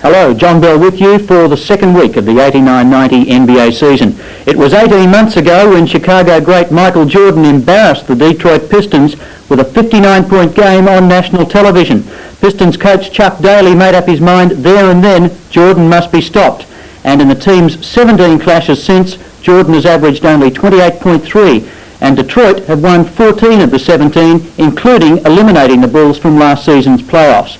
Hello, John Bell with you for the second week of the 89-90 NBA season. It was 18 months ago when Chicago great Michael Jordan embarrassed the Detroit Pistons with a 59-point game on national television. Pistons coach Chuck Daly made up his mind there and then Jordan must be stopped. And in the team's 17 clashes since, Jordan has averaged only 28.3, and Detroit have won 14 of the 17, including eliminating the Bulls from last season's playoffs.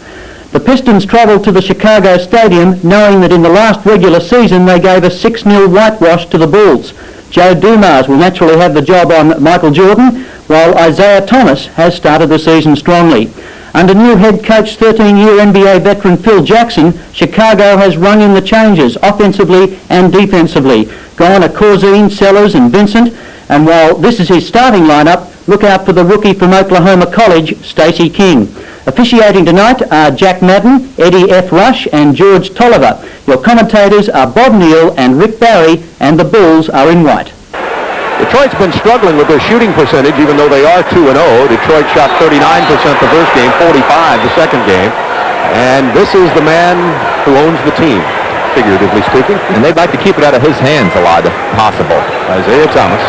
The Pistons travelled to the Chicago Stadium knowing that in the last regular season they gave a 6-0 whitewash to the Bulls. Joe Dumars will naturally have the job on Michael Jordan, while Isiah Thomas has started the season strongly. Under new head coach 13-year NBA veteran Phil Jackson, Chicago has rung in the changes offensively and defensively. Gone are Corzine, Sellers and Vincent, and while this is his starting lineup, look out for the rookie from Oklahoma College, Stacey King. Officiating tonight are Jack Madden, Eddie F. Rush and George Tolliver. Your commentators are Bob Neal and Rick Barry, and the Bulls are in white. Detroit's been struggling with their shooting percentage, even though they are 2-0. Detroit shot 39% the first game, 45% the second game. And this is the man who owns the team, figuratively speaking. And they'd like to keep it out of his hands a lot if possible. Isiah Thomas.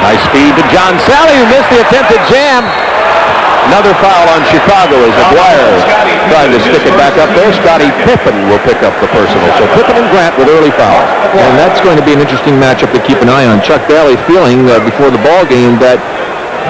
Nice feed to John Sally, who missed the attempted jam. Another foul on Chicago as Aguirre trying to stick it back up there. Scottie Pippen will pick up the personal. So Pippen and Grant with early fouls. And that's going to be an interesting matchup to keep an eye on. Chuck Daly feeling before the ball game that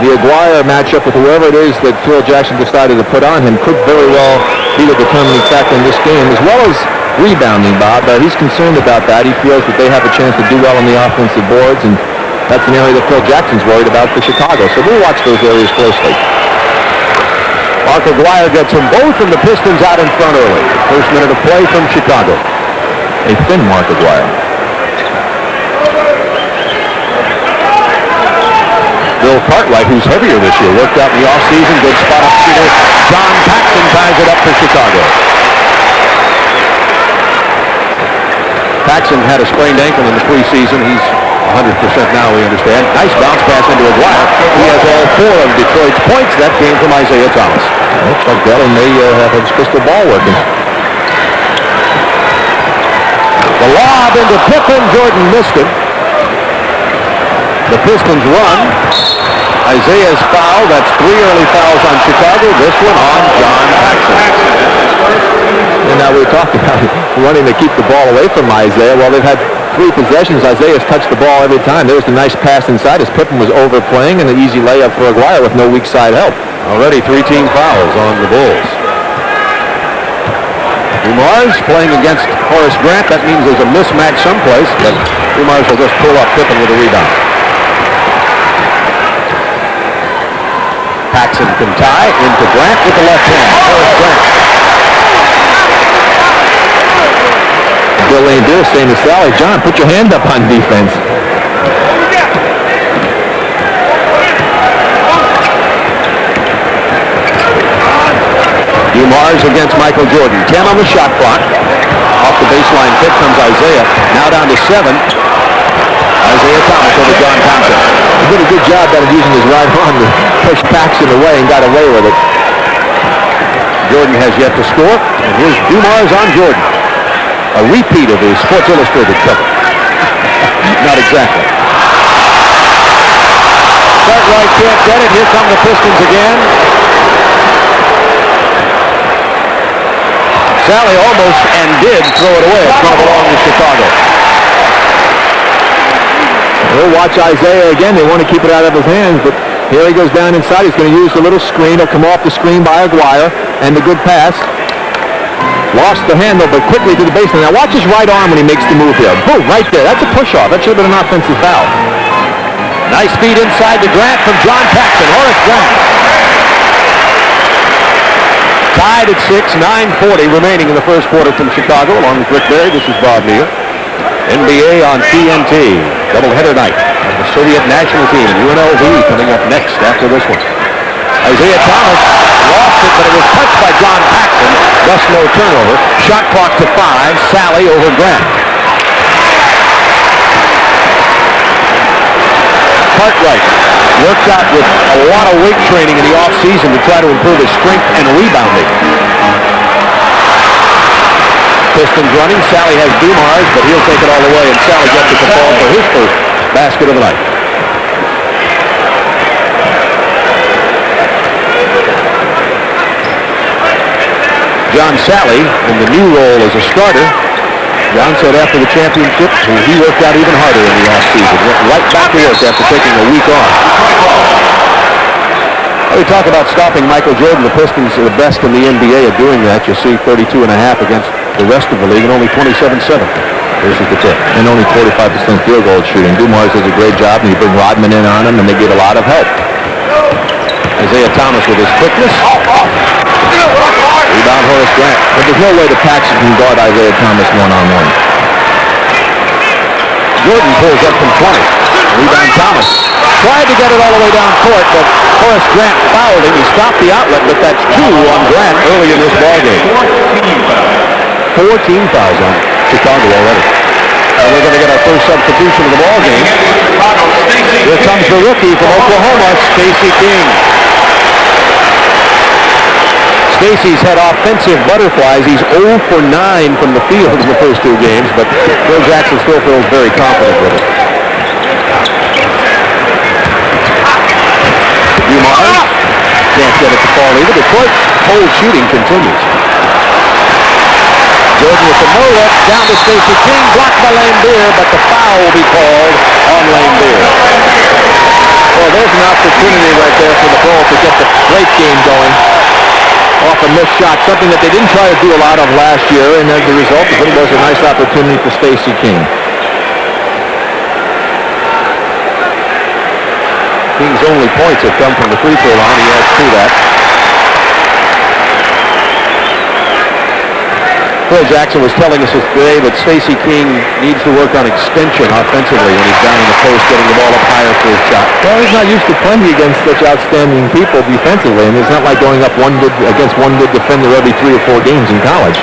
the Aguirre matchup with whoever it is that Phil Jackson decided to put on him could very well be the determining factor in this game, as well as rebounding, Bob. He's concerned about that. He feels that they have a chance to do well on the offensive boards, and that's an area that Phil Jackson's worried about for Chicago. So we'll watch those areas closely. Mark Aguirre gets them both, and the Pistons out in front early. First minute of play from Chicago. A thin Mark Aguirre. Bill Cartwright, who's heavier this year, worked out in the offseason. Good spot up shooter. John Paxson ties it up for Chicago. Paxson had a sprained ankle in the preseason. He's 100% now, we understand. Nice bounce pass into Aguirre. He has all 4 of Detroit's points. That came from Isiah Thomas. Looks like Daly may have his crystal ball working. The lob into Pippen. Jordan missed it. The Pistons run. Isaiah's foul. That's 3 early fouls on Chicago. This one on John Paxson. And now we're talking about running to keep the ball away from Isiah. Well, they've had 3 possessions. Isaiah's touched the ball every time. There's the nice pass inside as Pippen was overplaying, and an easy layup for Aguirre with no weak side help. Already 3 team fouls on the Bulls. Dumars playing against Horace Grant. That means there's a mismatch someplace, but Dumars will just pull up Pippen with a rebound. Paxson can tie into Grant with the left hand. Horace Grant. Bill Lane Beer saying to Sally, John, put your hand up on defense. Dumars against Michael Jordan. 10 on the shot clock. Off the baseline pick comes Isiah. Now down to 7. Isiah Thomas over John Thompson. He did a good job of using his right arm to push Paxson away and got away with it. Jordan has yet to score. And here's Dumars on Jordan. A repeat of his Sports Illustrated cover. Not exactly. Cartwright can't get it. Here come the Pistons again. Sally almost and did throw it away. It's going to belong to Chicago. We'll watch Isiah again. They want to keep it out of his hands, but here he goes down inside. He's going to use the little screen. He'll come off the screen by Aguirre, and the good pass. Lost the handle, but quickly to the baseline. Now watch his right arm when he makes the move here. Boom, right there. That's a push-off. That should have been an offensive foul. Nice feed inside to Grant from John Paxson. Horace Grant. Tied at 6, 9:40 remaining in the first quarter from Chicago. Along with Rick Barry, this is Bob Neal. NBA on TNT. Doubleheader night. The Soviet national team and UNLV coming up next after this one. Isiah Thomas lost it, but it was touched by John Paxson. Thus no turnover. Shot clock to 5. Sally over Grant. Cartwright worked out with a lot of weight training in the offseason to try to improve his strength and rebounding. Pistons running. Sally has Dumars, but he'll take it all the way, and Sally gets it to fall for his first basket of the night. John Sally in the new role as a starter. John said after the championship, he worked out even harder in the offseason. Went right back to work after taking a week off. Well, we talk about stopping Michael Jordan. The Pistons are the best in the NBA at doing that. You see 32.5 against the rest of the league and only 27-7. This is the tip. And only 45% field goal shooting. Dumars does a great job, and you bring Rodman in on him, and they get a lot of help. Isiah Thomas with his quickness. Rebound Horace Grant. But there's no way the Paxson can guard Isiah Thomas one-on-one. Jordan pulls up from 20. Rebound Thomas. Tried to get it all the way down court, but Horace Grant fouled him. He stopped the outlet, but that's 2 on Grant early in this ballgame. 14 fouls on Chicago already. And we're going to get our first substitution of the ballgame. Here comes the rookie from Oklahoma, Stacey King. Stacey's had offensive butterflies. He's 0 for 9 from the field in the first 2 games, but Phil Jackson still feels very confident with it. Dumars can't get it to fall either. Detroit's cold shooting continues. Jordan with the no-look, down to Stacey King, blocked by Lane Beer, but the foul will be called on Lane Beer. Well, there's an opportunity right there for the Bulls to get the late game going off a missed shot, something that they didn't try to do a lot of last year, and as a result, it was a nice opportunity for Stacey King. King's only points have come from the free throw line. He adds to that. Phil Jackson was telling us today that Stacey King needs to work on extension offensively when he's down in the post, getting the ball up higher for his shot. Well, he's not used to playing against such outstanding people defensively, and it's not like going up against one good defender every 3 or 4 games in college.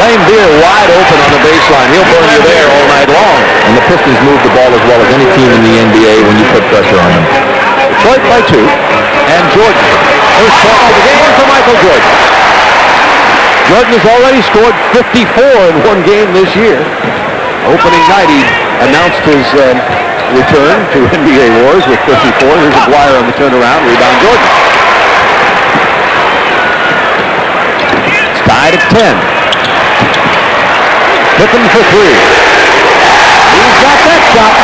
Lane Beer wide open on the baseline. He'll burn you there all night long. And the Pistons move the ball as well as any team in the NBA when you put pressure on them. Detroit by 2. And Jordan. First point of the game for Michael Jordan. Jordan has already scored 54 in 1 game this year. Opening night, he announced his return to NBA Wars with 54. Here's Aguirre on the turnaround. Rebound Jordan. It's tied at 10. Pippen for 3. He's got that shot.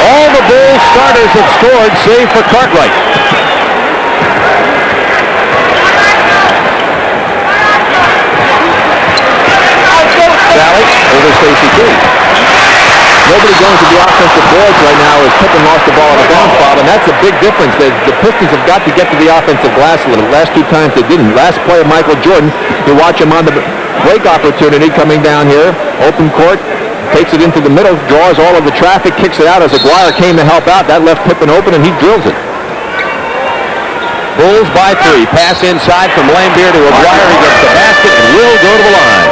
All the Bulls starters have scored, save for Cartwright. Sally over Stacey King. Nobody going to the offensive boards right now as Pippen lost the ball on a bounce foul, and that's a big difference. The Pistons have got to get to the offensive glass a little. Last 2 times they didn't. Last play of Michael Jordan, you watch him on the break opportunity coming down here, open court, takes it into the middle, draws all of the traffic, kicks it out as Aguirre came to help out. That left Pippen open, and he drills it. Bulls by 3. Pass inside from Lambeer to Aguirre. He gets the basket and will go to the line.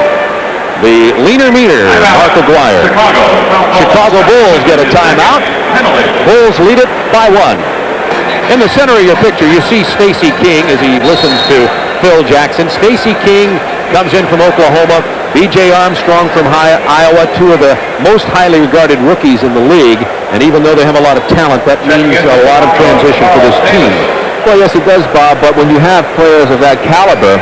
The leaner meter, Mark Aguirre. Chicago Bulls get a timeout. Bulls lead it by 1. In the center of your picture, you see Stacey King as he listens to Phil Jackson. Stacey King comes in from Oklahoma. B.J. Armstrong from Iowa, 2 of the most highly regarded rookies in the league. And even though they have a lot of talent, that means a lot of transition for this team. Well, yes, it does, Bob, but when you have players of that caliber,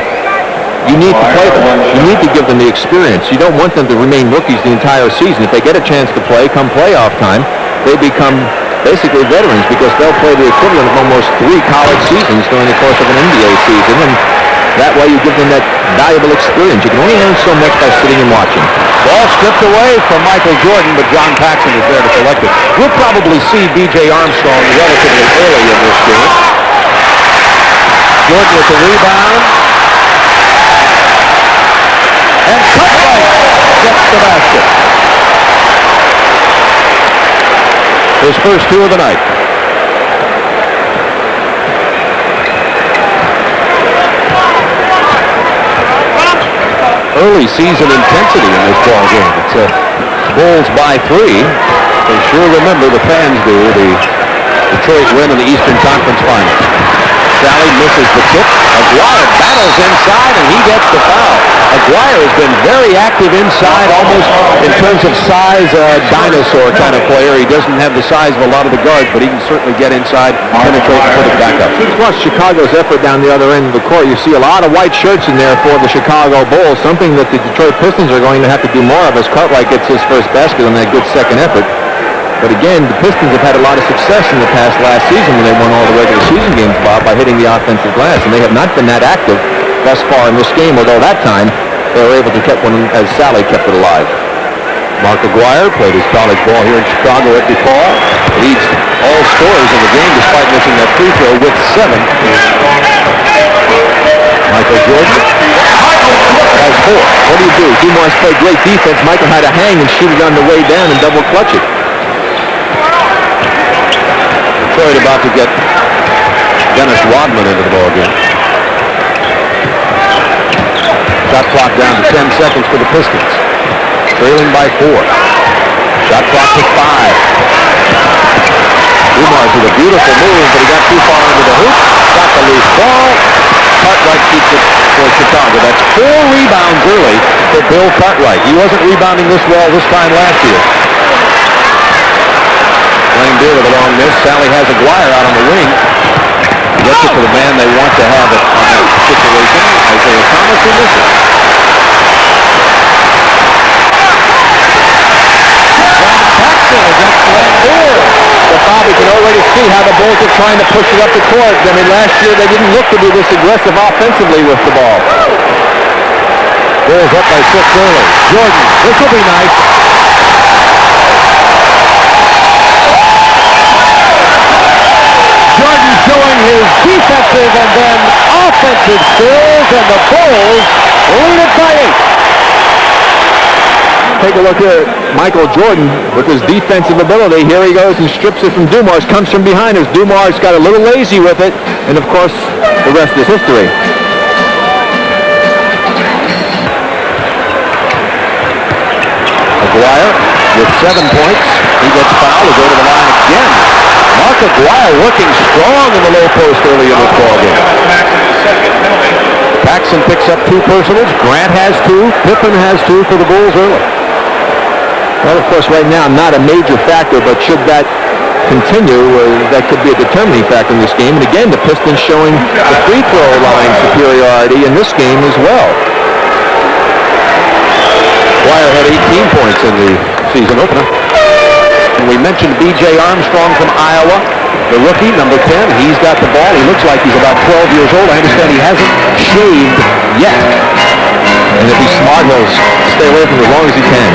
you need to play them. You need to give them the experience. You don't want them to remain rookies the entire season. If they get a chance to play, come playoff time, they become basically veterans because they'll play the equivalent of almost 3 college seasons during the course of an NBA season. And that way you give them that valuable experience. You can only learn so much by sitting and watching. Ball stripped away from Michael Jordan, but John Paxson is there to collect it. We'll probably see B.J. Armstrong relatively early in this game. Jordan with the rebound. And Cartwright gets the basket. His first two of the night. Early season intensity in this ball game. It's Bulls by 3. They sure remember, the fans do, the Detroit win in the Eastern Conference Finals. Sally misses the tip. Aguirre battles inside, and he gets the foul. Aguirre has been very active inside, almost in terms of size, a dinosaur kind of player. He doesn't have the size of a lot of the guards, but he can certainly get inside, penetrate, and put it back up. Plus Chicago's effort down the other end of the court. You see a lot of white shirts in there for the Chicago Bulls, something that the Detroit Pistons are going to have to do more of as Cartwright gets his first basket on that good second effort. But again, the Pistons have had a lot of success in the past last season when they won all the regular season games, Bob, by hitting the offensive glass, and they have not been that active thus far in this game, although that time they were able to keep one as Sally kept it alive. Mark Aguirre played his college ball here in Chicago at DePaul. Leads all scorers in the game despite missing that free throw with 7. Michael Jordan has 4. What do? Dumars played great defense. Michael had to hang and shoot it on the way down and double clutch it. Detroit about to get Dennis Rodman into the ball game. Shot clock down to 10 seconds for the Pistons. Trailing by 4. Shot clock to 5. Dumars with a beautiful move, but he got too far into the hoop. Got the loose ball. Cartwright keeps it for Chicago. That's 4 rebounds early for Bill Cartwright. He wasn't rebounding this well this time last year. Lane Beer with a long miss. Sally has Aguirre out on the wing. Gets it to the man they want to have it on that situation. Isiah Thomas will miss it. Paxson against Lane Beer. But Bob, you can already see how the Bulls are trying to push it up the court. I mean, last year they didn't look to be this aggressive offensively with the ball. Bulls up by 6 early. Jordan, this will be nice. Jordan showing his defensive and then offensive skills, and the Bulls lead it by 8. Take a look here at Michael Jordan with his defensive ability. Here he goes and strips it from Dumars. Comes from behind us. Dumars got a little lazy with it. And, of course, the rest is history. Aguirre with 7 points. He gets fouled. He'll go to the line again. Mark Aguirre working strong in the low post early in this ball game. Paxson picks up 2 personals. Grant has 2. Pippen has 2 for the Bulls early. Well, of course, right now, not a major factor, but should that continue, that could be a determining factor in this game. And again, the Pistons showing the free throw line superiority in this game as well. Aguirre had 18 points in the season opener. And we mentioned B.J. Armstrong from Iowa, the rookie, number 10. He's got the ball. He looks like he's about 12 years old. I understand he hasn't shaved yet. And if he's smart, he'll stay away from it as long as he can.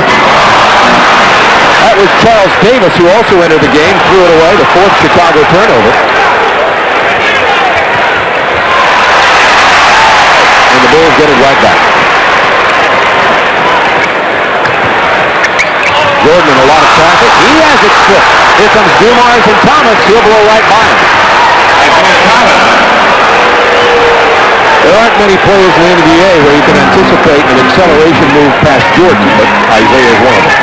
That was Charles Davis, who also entered the game, threw it away, the 4th Chicago turnover. And the Bulls get it right back. Jordan in a lot of traffic. He has it stripped. Here comes Dumars and Thomas. He'll blow right by him. There aren't many players in the NBA where you can anticipate an acceleration move past Jordan, but Isiah is one of them.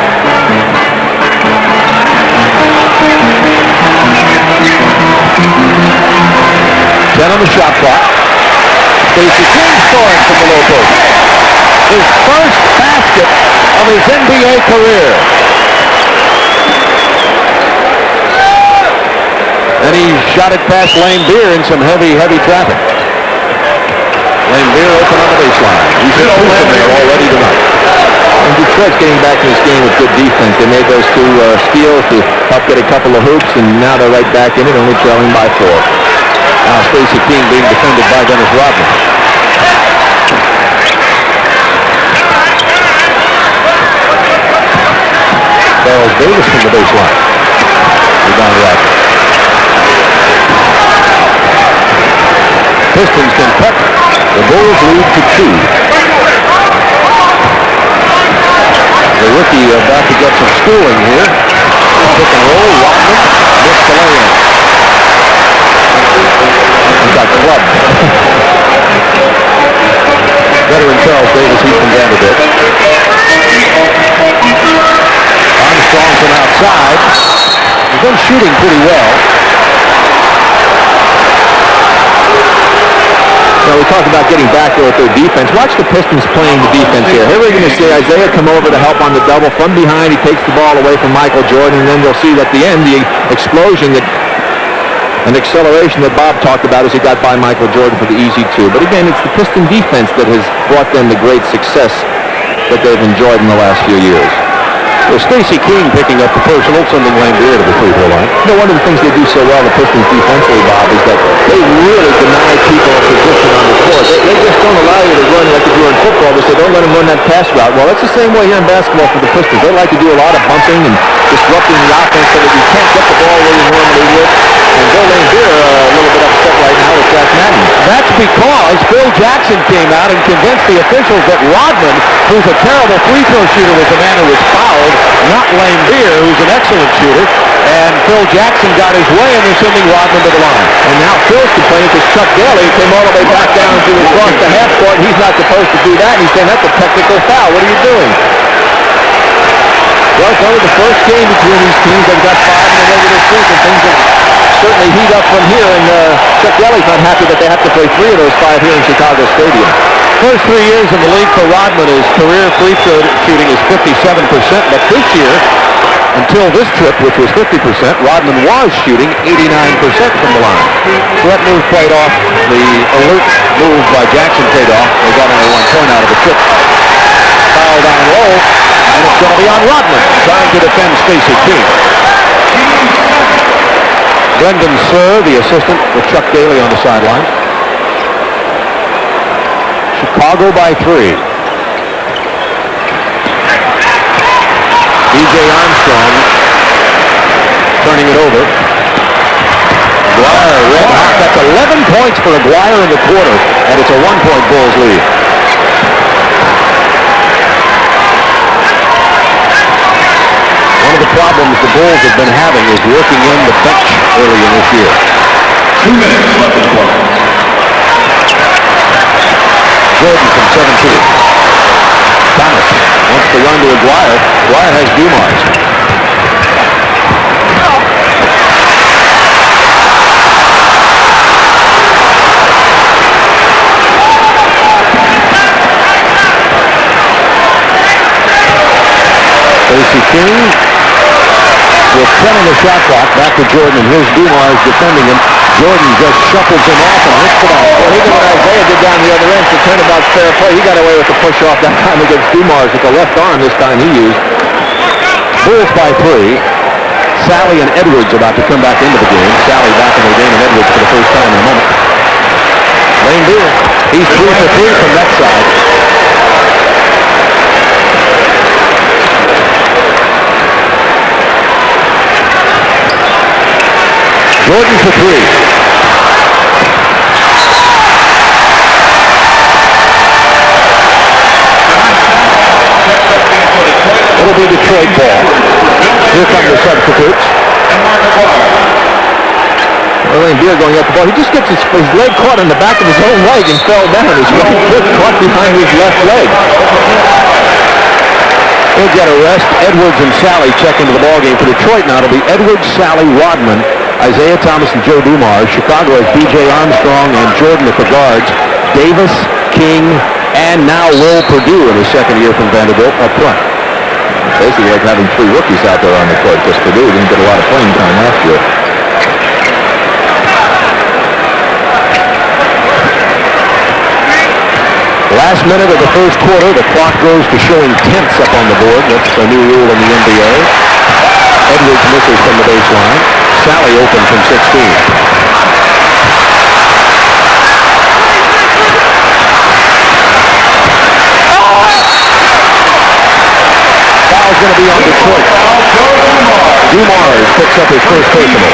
10 on the shot clock. Stacey King scoring from the low post. His first basket of his NBA career. And he shot it past Lane Beer in some heavy traffic. Lane Beer open on the baseline. He's hit from there already tonight. And Detroit's getting back in this game with good defense. They made those 2 steals to help get a couple of hoops, and now they're right back in it, only trailing by 4. Now Stacey King being defended by Dennis Rodman. Charles Davis from the baseline. Rebound Rodman. Pistons can cut the Bulls' lead to 2. The rookie about to get some schooling here. Pick and roll. Rodman missed the lay-in. He got clubbed. Veteran Charles Davis, he's from Vanderbilt. Armstrong from outside. He's been shooting pretty well. Now, we talk about getting back there with their defense. Watch the Pistons playing the defense here. Here we're going to see Isiah come over to help on the double. From behind, he takes the ball away from Michael Jordan, and then you'll see at the end the explosion, an acceleration that Bob talked about as he got by Michael Jordan for the easy 2. But again, it's the Piston defense that has brought them the great success that they've enjoyed in the last few years. Well, Stacey King picking up the personal, sending Lambier to the free throw line. You know, one of the things they do so well, the Pistons defensively, Bob, is that they really deny people a position on the court. They just don't allow you to run like if you were in football. They say, don't let them run that pass route. Well, that's the same way here in basketball for the Pistons. They like to do a lot of bumping and disrupting the offense so that you can't get the ball where you normally would. And Bill Lambier a little bit upset right now with Jack Madden. That's because Phil Jackson came out and convinced the officials that Rodman, who's a terrible free throw shooter, was the man who was fouled, not Lambier, who's an excellent shooter. And Phil Jackson got his way, and they're sending Rodman to the line. And now Phil's complaining because Chuck Daly came all the way back down to across the half court, and he's not supposed to do that. And he's saying that's a technical foul. What are you doing? Well, it's only the first game between these teams. They've got 5 in the regular season. Things have certainly heat up from here, and Chuck Daly's not happy that they have to play 3 of those 5 here in Chicago Stadium. First 3 years in the league for Rodman, his career free throw shooting is 57%, but this year, until this trip, which was 50%, Rodman was shooting 89% from the line. So that move played off. The alert move by Jackson paid off. They got only 1 point out of the trip. Foul down low, and it's going to be on Rodman, trying to defend Stacey King. Brendan Sir, the assistant with Chuck Daly on the sideline. Chicago by 3. B.J. Armstrong turning it over. Aguirre red hot. That's 11 points for Aguirre in the quarter, and it's a 1-point Bulls lead. One of the problems the Bulls have been having is working in the bench early in this year. 2 minutes left in the quarter. Jordan from 17. Thomas wants to run to Aguirre. Aguirre has Dumars. Stacey King with 10 on the shot clock. Back to Jordan, and here's Dumars defending him. Jordan just shuffles him off and hits it out. Well, he did what Isiah did down the other end. So turnabout's fair play. He got away with the push-off that time against Dumars with the left arm this time he used. Bulls by 3. Sally and Edwards about to come back into the game. Sally back in the game, and Edwards for the first time in a moment. Lambier, he's 3 for 3 from that side. Jordan for 3. It'll be Detroit ball. Here come the substitutes. Lambier going at the ball. He just gets his leg caught on the back of his own leg and fell down. His right foot caught behind his left leg. He'll get a rest. Edwards and Sally check into the ballgame for Detroit now. It'll be Edwards, Sally, Rodman, Isiah Thomas, and Joe Dumars. Chicago has B.J. Armstrong and Jordan at the guards. Davis, King, and now Will Perdue in his second year from Vanderbilt up front. Basically like having 3 rookies out there on the court because Perdue didn't get a lot of playing time last year. Last minute of the first quarter, the clock goes to showing tenths up on the board. That's a new rule in the NBA. Edwards misses from the baseline. Sally open from 16. Foul's going to be on Detroit. Dumars picks up his first personal.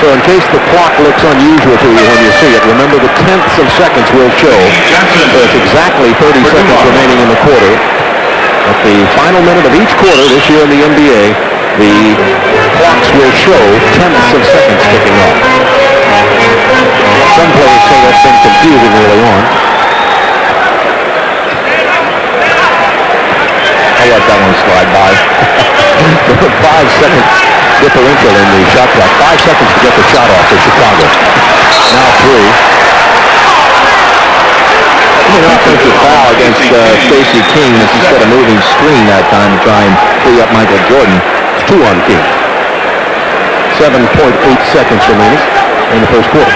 So So in case the clock looks unusual to you when you see it, remember the tenths of seconds will show. So it's exactly 30 seconds remaining in the quarter. At the final minute of each quarter this year in the NBA, the clocks will show tenths of seconds ticking off. Some players say that's been confusing early on. I'll let that one slide by. 5-second differential in the shot clock. 5 seconds to get the shot off for Chicago. Now 3. An offensive foul against Stacey King instead of moving screen that time to try and free up Michael Jordan. It's 2 on King. 7.8 seconds remaining in the first quarter.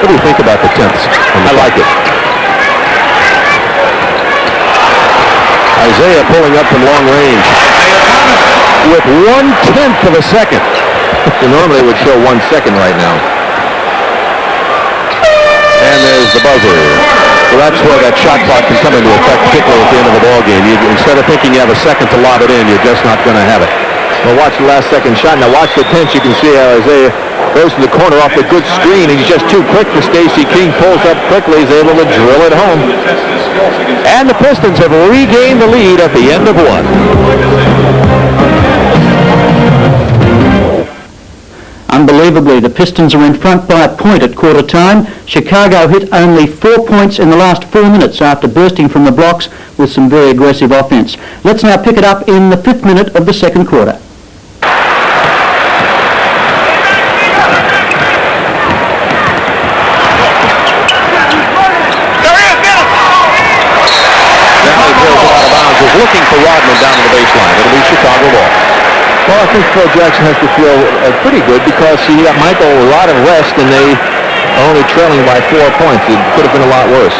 What do you think about the tenths? I like it. Isiah pulling up from long range with 1/10 of a second. Normally it would show 1 second right now. And there's the buzzer. So that's where that shot clock can come into effect, particularly at the end of the ball game. Instead of thinking you have a second to lob it in, you're just not going to have it. Well, watch the last second shot. Now watch the tenth. You can see how Isiah goes to the corner off a good screen, and he's just too quick for Stacey King. Pulls up quickly. He's able to drill it home. And the Pistons have regained the lead at the end of one. Unbelievably, the Pistons are in front by a point at quarter time. Chicago hit only 4 points in the last 4 minutes after bursting from the blocks with some very aggressive offense. Let's now pick it up in the 5th minute of the second quarter. Is looking for Rodman down to the baseline. It'll be Chicago ball. Well, I think Phil Jackson has to feel pretty good because he got Michael a lot of rest, and they are only trailing by 4 points. It could have been a lot worse.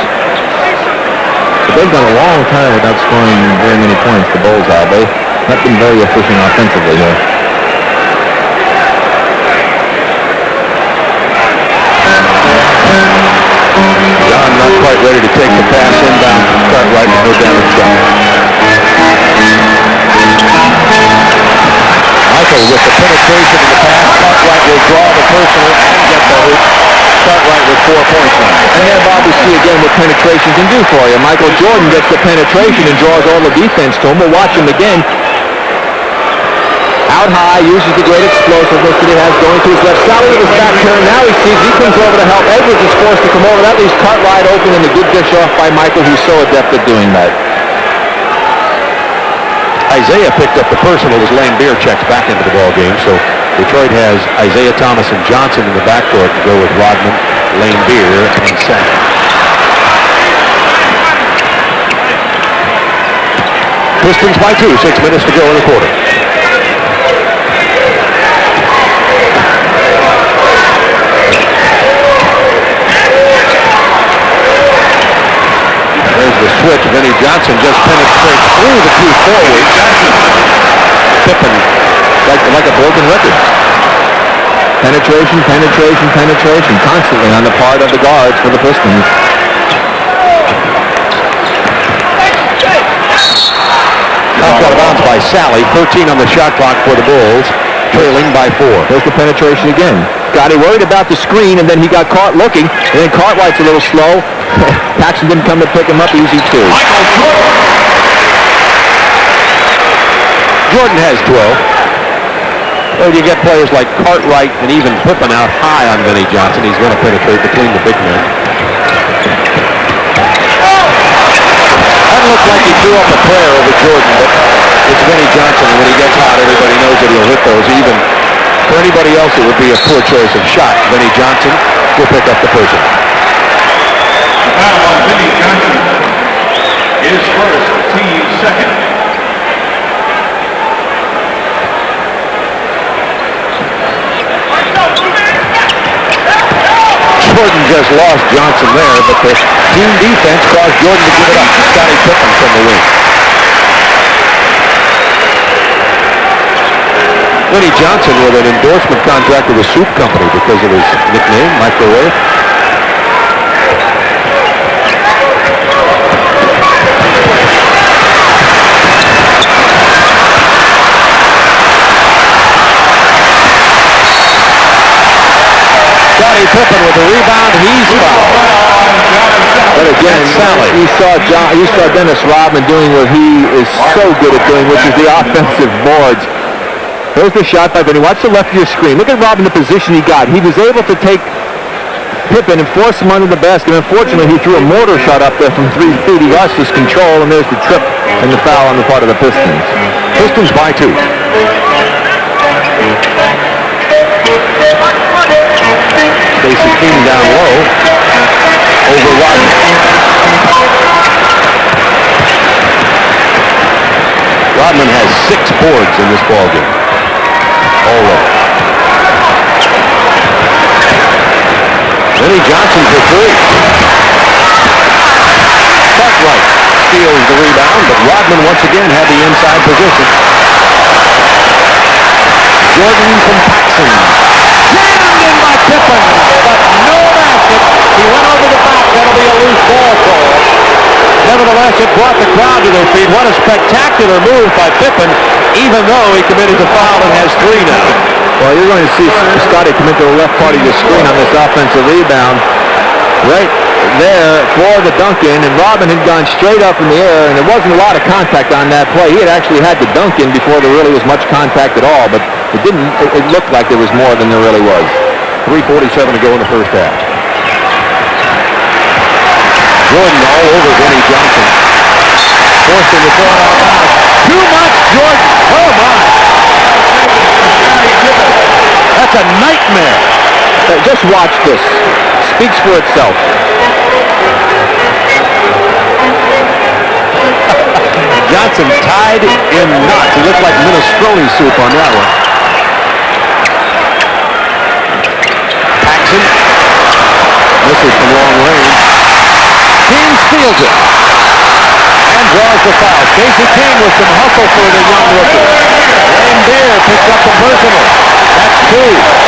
But they've gone a long time without scoring very many points, the Bulls have. They've not been very efficient offensively here. John not quite ready to take the pass inbound. Cartwright with no damage done. Michael with the penetration in the pass. Cartwright will draw the personal and get the hoop. Cartwright with 4 points now. And there, Bob, we see again what penetration can do for you. Michael Jordan gets the penetration and draws all the defense to him. We'll watch him again. Out high, uses the great explosiveness that he has going to his left side with his back turn. Now he sees he comes over to help. Edwards is forced to come over. That leaves Cartwright open, and a good dish off by Michael, who's so adept at doing that. Isiah picked up the personal as Lane Beer checks back into the ball game. So Detroit has Isiah Thomas and Johnson in the backcourt to go with Rodman, Lane Beer, and Sack. Pistons by 2, 6 minutes to go in the quarter. There's the switch. Vinnie Johnson just penetrates through the 2 forwards. Pippen like a broken record. Penetration, penetration, penetration, constantly on the part of the guards for the Pistons. Knocked out of bounds by Sally. 13 on the shot clock for the Bulls, trailing by 4. There's the penetration again. Scottie worried about the screen, and then he got caught looking, and then Cartwright's a little slow. Paxson didn't come to pick him up, easy 2. Jordan has 12. Well, you get players like Cartwright and even Pippen out high on Vinnie Johnson. He's going to penetrate between the big men. That looked like he threw up a prayer over Jordan, but it's Vinnie Johnson, and when he gets hot, everybody knows that he'll hit those. Even for anybody else, it would be a poor choice of shot. Vinnie Johnson will pick up the personal. Foul on Vinnie Johnson is first, team second. Jordan just lost Johnson there, but the team defense caused Jordan to give it up. Scottie Pippen from the wing. Vinnie Johnson with an endorsement contract with a soup company because of his nickname, Microwave. Scottie Pippen with the rebound. He's fouled. But again, you saw Dennis Rodman doing what he is so good at doing, which is the offensive boards. There's the shot by Vinny. Watch the left of your screen. Look at Rodman, the position he got. He was able to take Pippen and force him under the basket. Unfortunately, he threw a mortar shot up there from 3 feet. He lost his control, and there's the trip and the foul on the part of the Pistons. Pistons by 2. Stacey King down low over Rodman. Rodman has 6 boards in this ballgame. Already. Vinnie Johnson for 3. Cartwright steals the rebound, but Rodman once again had the inside position. Jordan from Paxson. Jammed in by Pippen, but no basket. He went over the back. That'll be a loose ball call. Nevertheless, it brought the crowd to their feet. What a spectacular move by Pippen, even though he committed the foul and has 3 now. Well, you're going to see Scottie come into the left part of your screen on this offensive rebound. Right there for the dunk in, and Rodman had gone straight up in the air, and there wasn't a lot of contact on that play. He had actually had the dunk in before there really was much contact at all, but it looked like there was more than there really was. 3:47 to go in the first half. Jordan all over Vinnie Johnson. Forced him to throw it out of bounds. Too much, Jordan. Oh, my. That's a nightmare. Just watch this. Speaks for itself. Johnson tied in knots. He looked like minestrone soup on that one. Paxson misses from long range. King steals it and draws the foul. Stacey King with some hustle for the young rookie. Wayne Beer picks up the personal. That's 2.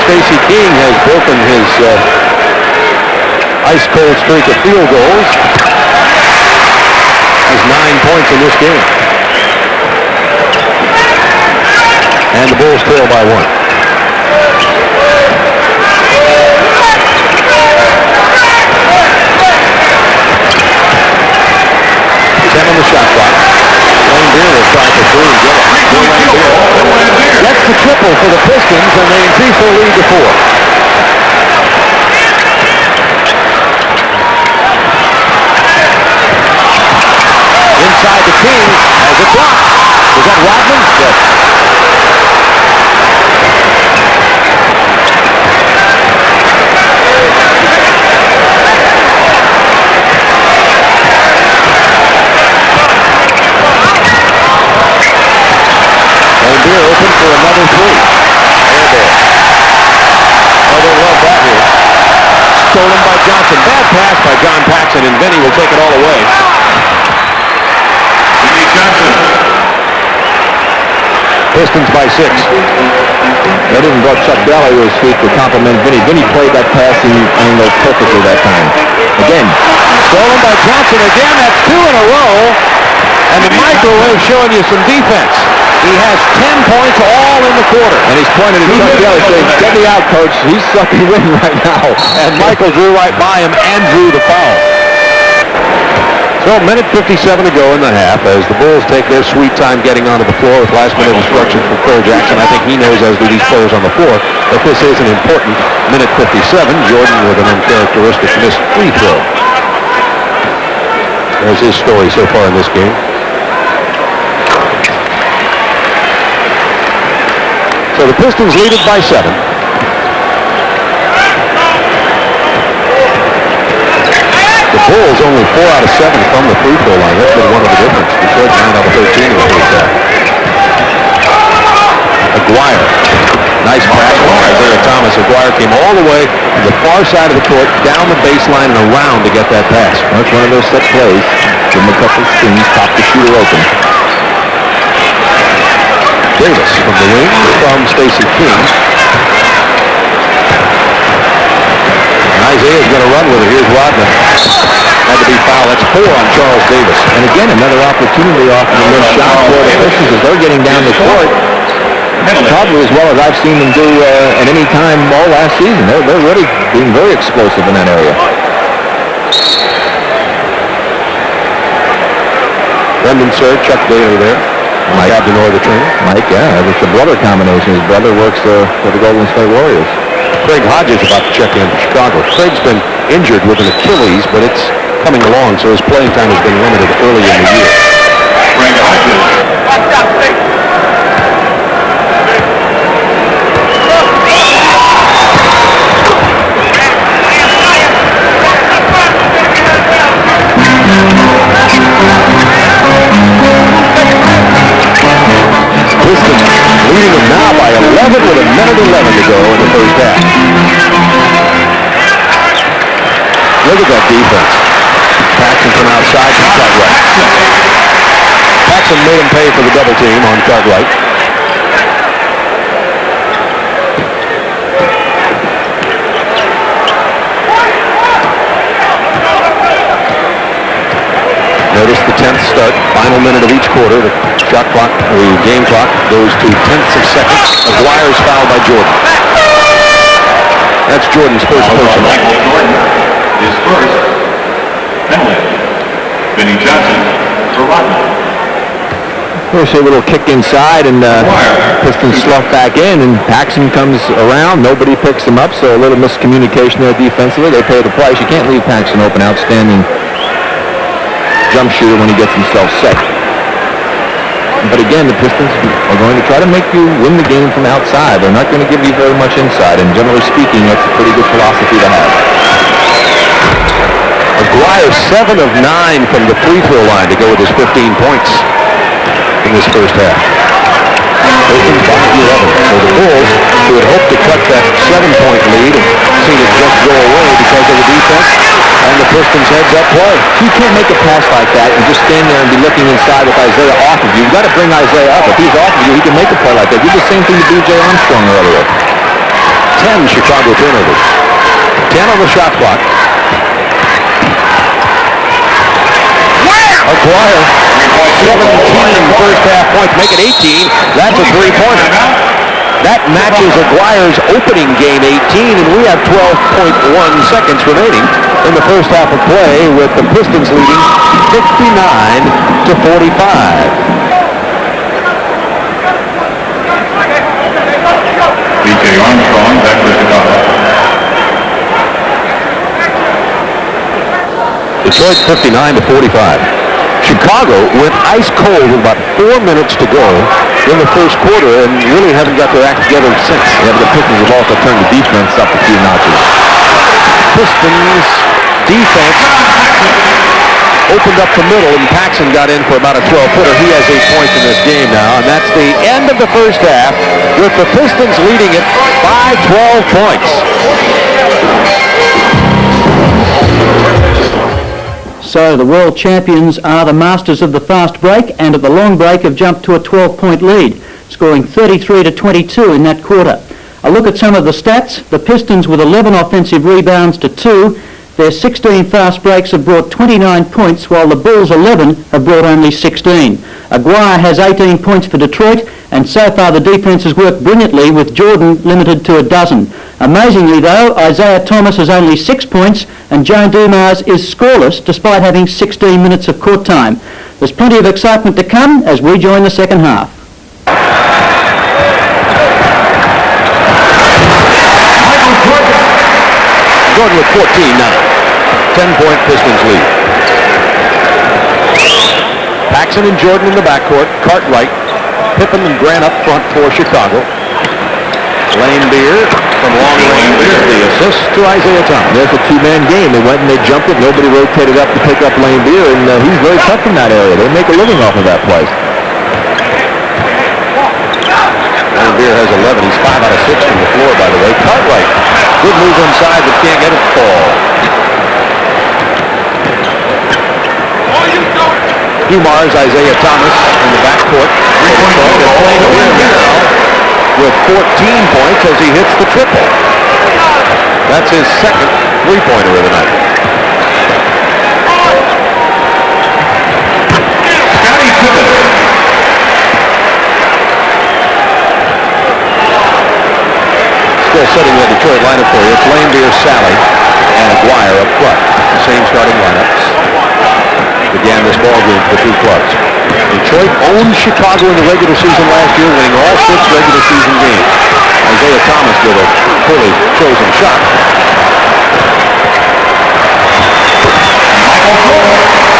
Stacey King has broken his ice-cold streak of field goals. Has 9 points in this game. And the Bulls trail by 1. 10 on the shot clock. Wayne Beer will try for 3 and get it. That's the triple for the Pistons, and they increase their lead to 4. Inside the King, has it blocked. Is that Rodman? Yes. Open for another 3. Air ball. Oh, they love that here. Stolen by Johnson. Bad pass by John Paxson, and Vinny will take it all away. Vinnie Johnson. Pistons by 6. That even brought Chuck Daly to his feet to compliment Vinny. Vinny played that passing angle perfectly that time. Again. Stolen by Johnson again. That's 2 in a row. And the microwave showing you some defense. He has 10 points all in the quarter. And he's pointed at Chuck Daly saying, "Get me out, coach. He's sucking wind right now." And Michael drew right by him and drew the foul. So, minute 57 to go in the half as the Bulls take their sweet time getting onto the floor with last-minute instructions from Phil Jackson. I think he knows, as do these players on the floor, that this is an important minute 57. Jordan with an uncharacteristic missed free throw. There's his story so far in this game. So the Pistons lead it by 7. The Bulls only 4 out of 7 from the free throw line. That's been one of the difference. Detroit 9 out of 13 in the first half. Aguirre, Nice pass from Isiah Thomas. Aguirre came all the way to the far side of the court, down the baseline and around to get that pass. That's one of those set plays. Give him a couple of spins, pop the shooter open. Davis from the wing from Stacey King. And Isaiah's going to run with it. Here's Rodman. Had to be fouled. That's 4 on Charles Davis. And again, another opportunity off of the missed shot for the Pistons as they're getting down the court. Probably as well as I've seen them do at any time all last season. They're really being very explosive in that area. Brendan Sir, Chuck Daly there. Mike Abdenor, the trainer. Mike, yeah, it's a brother combination. His brother works for the Golden State Warriors. Craig Hodges about to check in for Chicago. Craig's been injured with an Achilles, but it's coming along, so his playing time has been limited early in the year. Craig Hodges. Pistons leading them now by 11 with a minute 11 to go in the first half. Look at that defense. Paxson from outside to Cartwright. Paxson made him pay for the double team on Cartwright. Notice the 10th start, final minute of each quarter. The shot clock, the game clock goes to tenths of seconds. Aguirre's fouled by Jordan. That's Jordan's first personal. Michael Jordan is first. Penalty. Vinnie Johnson for Rodman. There's a little kick inside, and Pistons slough back in, and Paxson comes around. Nobody picks him up, so a little miscommunication there defensively. They pay the price. You can't leave Paxson open. Outstanding jump shooter when he gets himself set. But again, the Pistons are going to try to make you win the game from outside. They're not going to give you very much inside, and generally speaking, that's a pretty good philosophy to have. Aguirre 7 of 9 from the free throw line to go with his 15 points in this first half. Pistons back to 11. So the Bulls, who had hoped to cut that 7-point lead and seen it just go away because of the defense, and the Pistons heads-up play. You can't make a pass like that and just stand there and be looking inside with Isiah off of you. You've got to bring Isiah up. If he's off of you, he can make a play like that. Did the same thing to B.J. Armstrong earlier. 10 Chicago turnovers. 10 on the shot clock. Aguirre, 17 first half points, make it 18. That's a three-pointer. That matches Aguirre's opening game 18, and we have 12.1 seconds remaining in the first half of play, with the Pistons leading 59 to 45. B.J. Armstrong back for Chicago. Detroit 59 to 45. Chicago went ice cold with about 4 minutes to go in the first quarter and really haven't got their act together since. Yeah, but the Pistons have also turned the defense up a few notches. Pistons defense opened up the middle, and Paxson got in for about a 12-footer. He has 8 points in this game now, and that's the end of the first half, with the Pistons leading it by 12 points. So the world champions are the masters of the fast break, and at the long break have jumped to a 12-point lead, scoring 33 to 22 in that quarter. A look at some of the stats. The Pistons with 11 offensive rebounds to 2. Their 16 fast breaks have brought 29 points, while the Bulls' 11 have brought only 16. Aguirre has 18 points for Detroit, and so far the defense has worked brilliantly, with Jordan limited to a dozen. Amazingly though, Isiah Thomas has only 6 points, and Joe Dumars is scoreless despite having 16 minutes of court time. There's plenty of excitement to come as we join the second half. Jordan with 14 now. 10-point Pistons lead. Paxson and Jordan in the backcourt. Cartwright, Pippen and Grant up front for Chicago. Lane Beer from long range. The assist to Isiah Thomas. There's a two-man game. They went and they jumped it. Nobody rotated up to pick up Lane Beer, and he's very tough in that area. They make a living off of that play. Beer has 11. He's 5 out of 6 from the floor, by the way. Cartwright, good move inside, but can't get it to fall. Dumars, Isiah Thomas in the backcourt. With 14 points as he hits the triple. That's his second three-pointer of the night. Scottie Pippen. Still setting the Detroit lineup for you. It's Lane Beer, Sally, and Aguirre up front. The same starting lineups. Began this ball game for two clubs. Detroit owned Chicago in the regular season last year, winning all 6 regular season games. Isiah Thomas with a poorly chosen shot.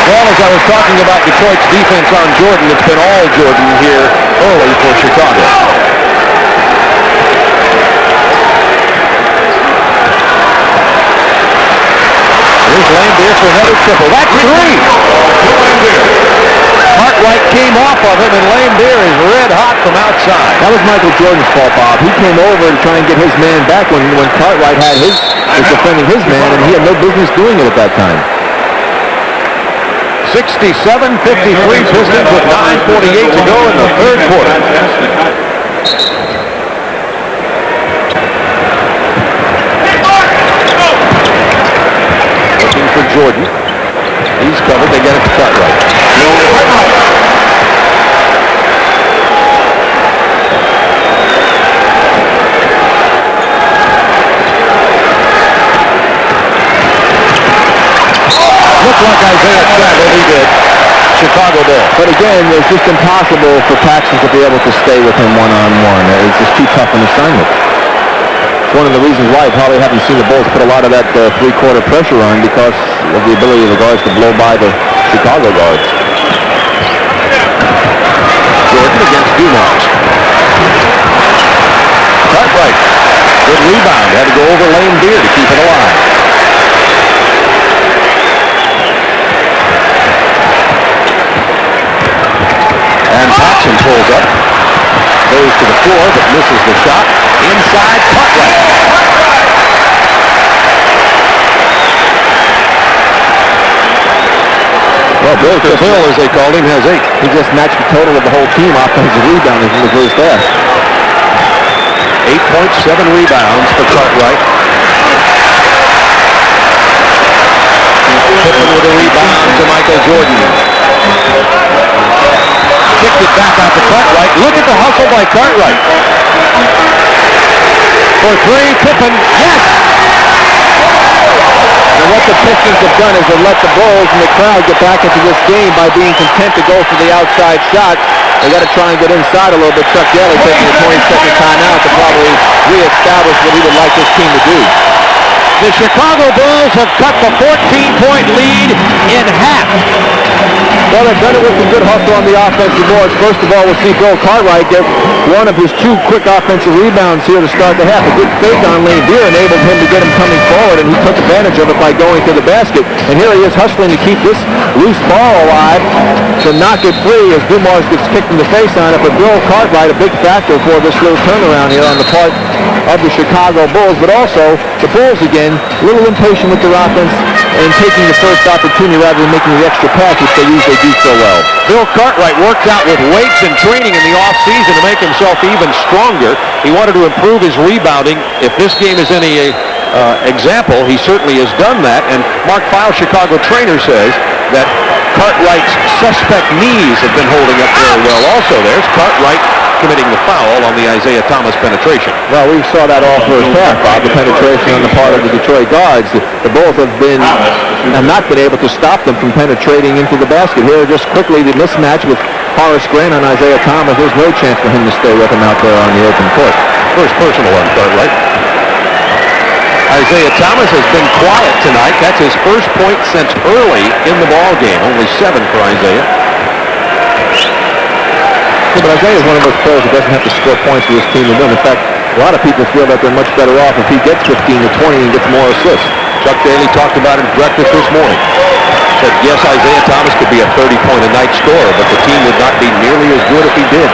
Well, as I was talking about Detroit's defense on Jordan, it's been all Jordan here early for Chicago. Here's Lane Beer for another triple. That's 3! Cartwright came off of him, and Lane Beer is red hot from outside. That was Michael Jordan's fault, Bob. He came over to try and get his man back when Cartwright was defending his man, and he had no business doing it at that time. 67-53 Pistons with 9:48 to go in the third quarter. Looking for Jordan. He's covered. They get it to Cartwright. Looked like Isiah traveled. He did. Chicago ball. But again, it's just impossible for Paxson to be able to stay with him one-on-one. It's just too tough an assignment. It's one of the reasons why you probably haven't seen the Bulls put a lot of that three-quarter pressure on, because of the ability of the guards to blow by the Chicago guards. Jordan against Dumars. Cartwright. Good rebound. Had to go over Lane Beer to keep it alive. And Paxson pulls up. Goes to the floor, but misses the shot. Inside, Cartwright. Well, Bill, as they called him, has 8. He just matched the total of the whole team offensive rebounding from the first half. 8.7 rebounds for Cartwright. Pippen with a rebound to Michael Jordan. Kicked it back out to Cartwright. Look at the hustle by Cartwright. For 3, Pippen. Yes! And what the Pistons have done is they've let the Bulls and the crowd get back into this game by being content to go for the outside shot. They got to try and get inside a little bit. Chuck Daly taking a 20-second timeout to probably reestablish what he would like this team to do. The Chicago Bulls have cut the 14-point lead in half. Well, they've done it with some good hustle on the offensive boards. First of all, we'll see Bill Cartwright get one of his 2 quick offensive rebounds here to start the half. A good fake on Lane Beer enabled him to get him coming forward, and he took advantage of it by going to the basket. And here he is hustling to keep this loose ball alive to knock it free as Dumars gets kicked in the face on it. But Bill Cartwright, a big factor for this little turnaround here on the part of the Chicago Bulls, but also the Bulls again, a little impatient with their offense and taking the first opportunity rather than making the extra pass, which they usually do so well. Bill Cartwright worked out with weights and training in the offseason to make himself even stronger. He wanted to improve his rebounding. If this game is any example, he certainly has done that. And Mark Feil, Chicago trainer, says that Cartwright's suspect knees have been holding up very well. Also, there's Cartwright committing the foul on the Isiah Thomas penetration. Well, we saw that all first half, Bob, the penetration on the part of the Detroit guards. The Bulls have not been able to stop them from penetrating into the basket. Here, just quickly, the mismatch with Horace Grant on Isiah Thomas. There's no chance for him to stay with him out there on the open court. First personal on Cartwright. Isiah Thomas has been quiet tonight. That's his first point since early in the ball game. Only 7 for Isiah. Yeah, but Isiah is one of those players that doesn't have to score points for his team to win. In fact, a lot of people feel that they're much better off if he gets 15 to 20 and gets more assists. Chuck Daly talked about it at breakfast this morning. Said, yes, Isiah Thomas could be a 30-point-a-night scorer, but the team would not be nearly as good if he did.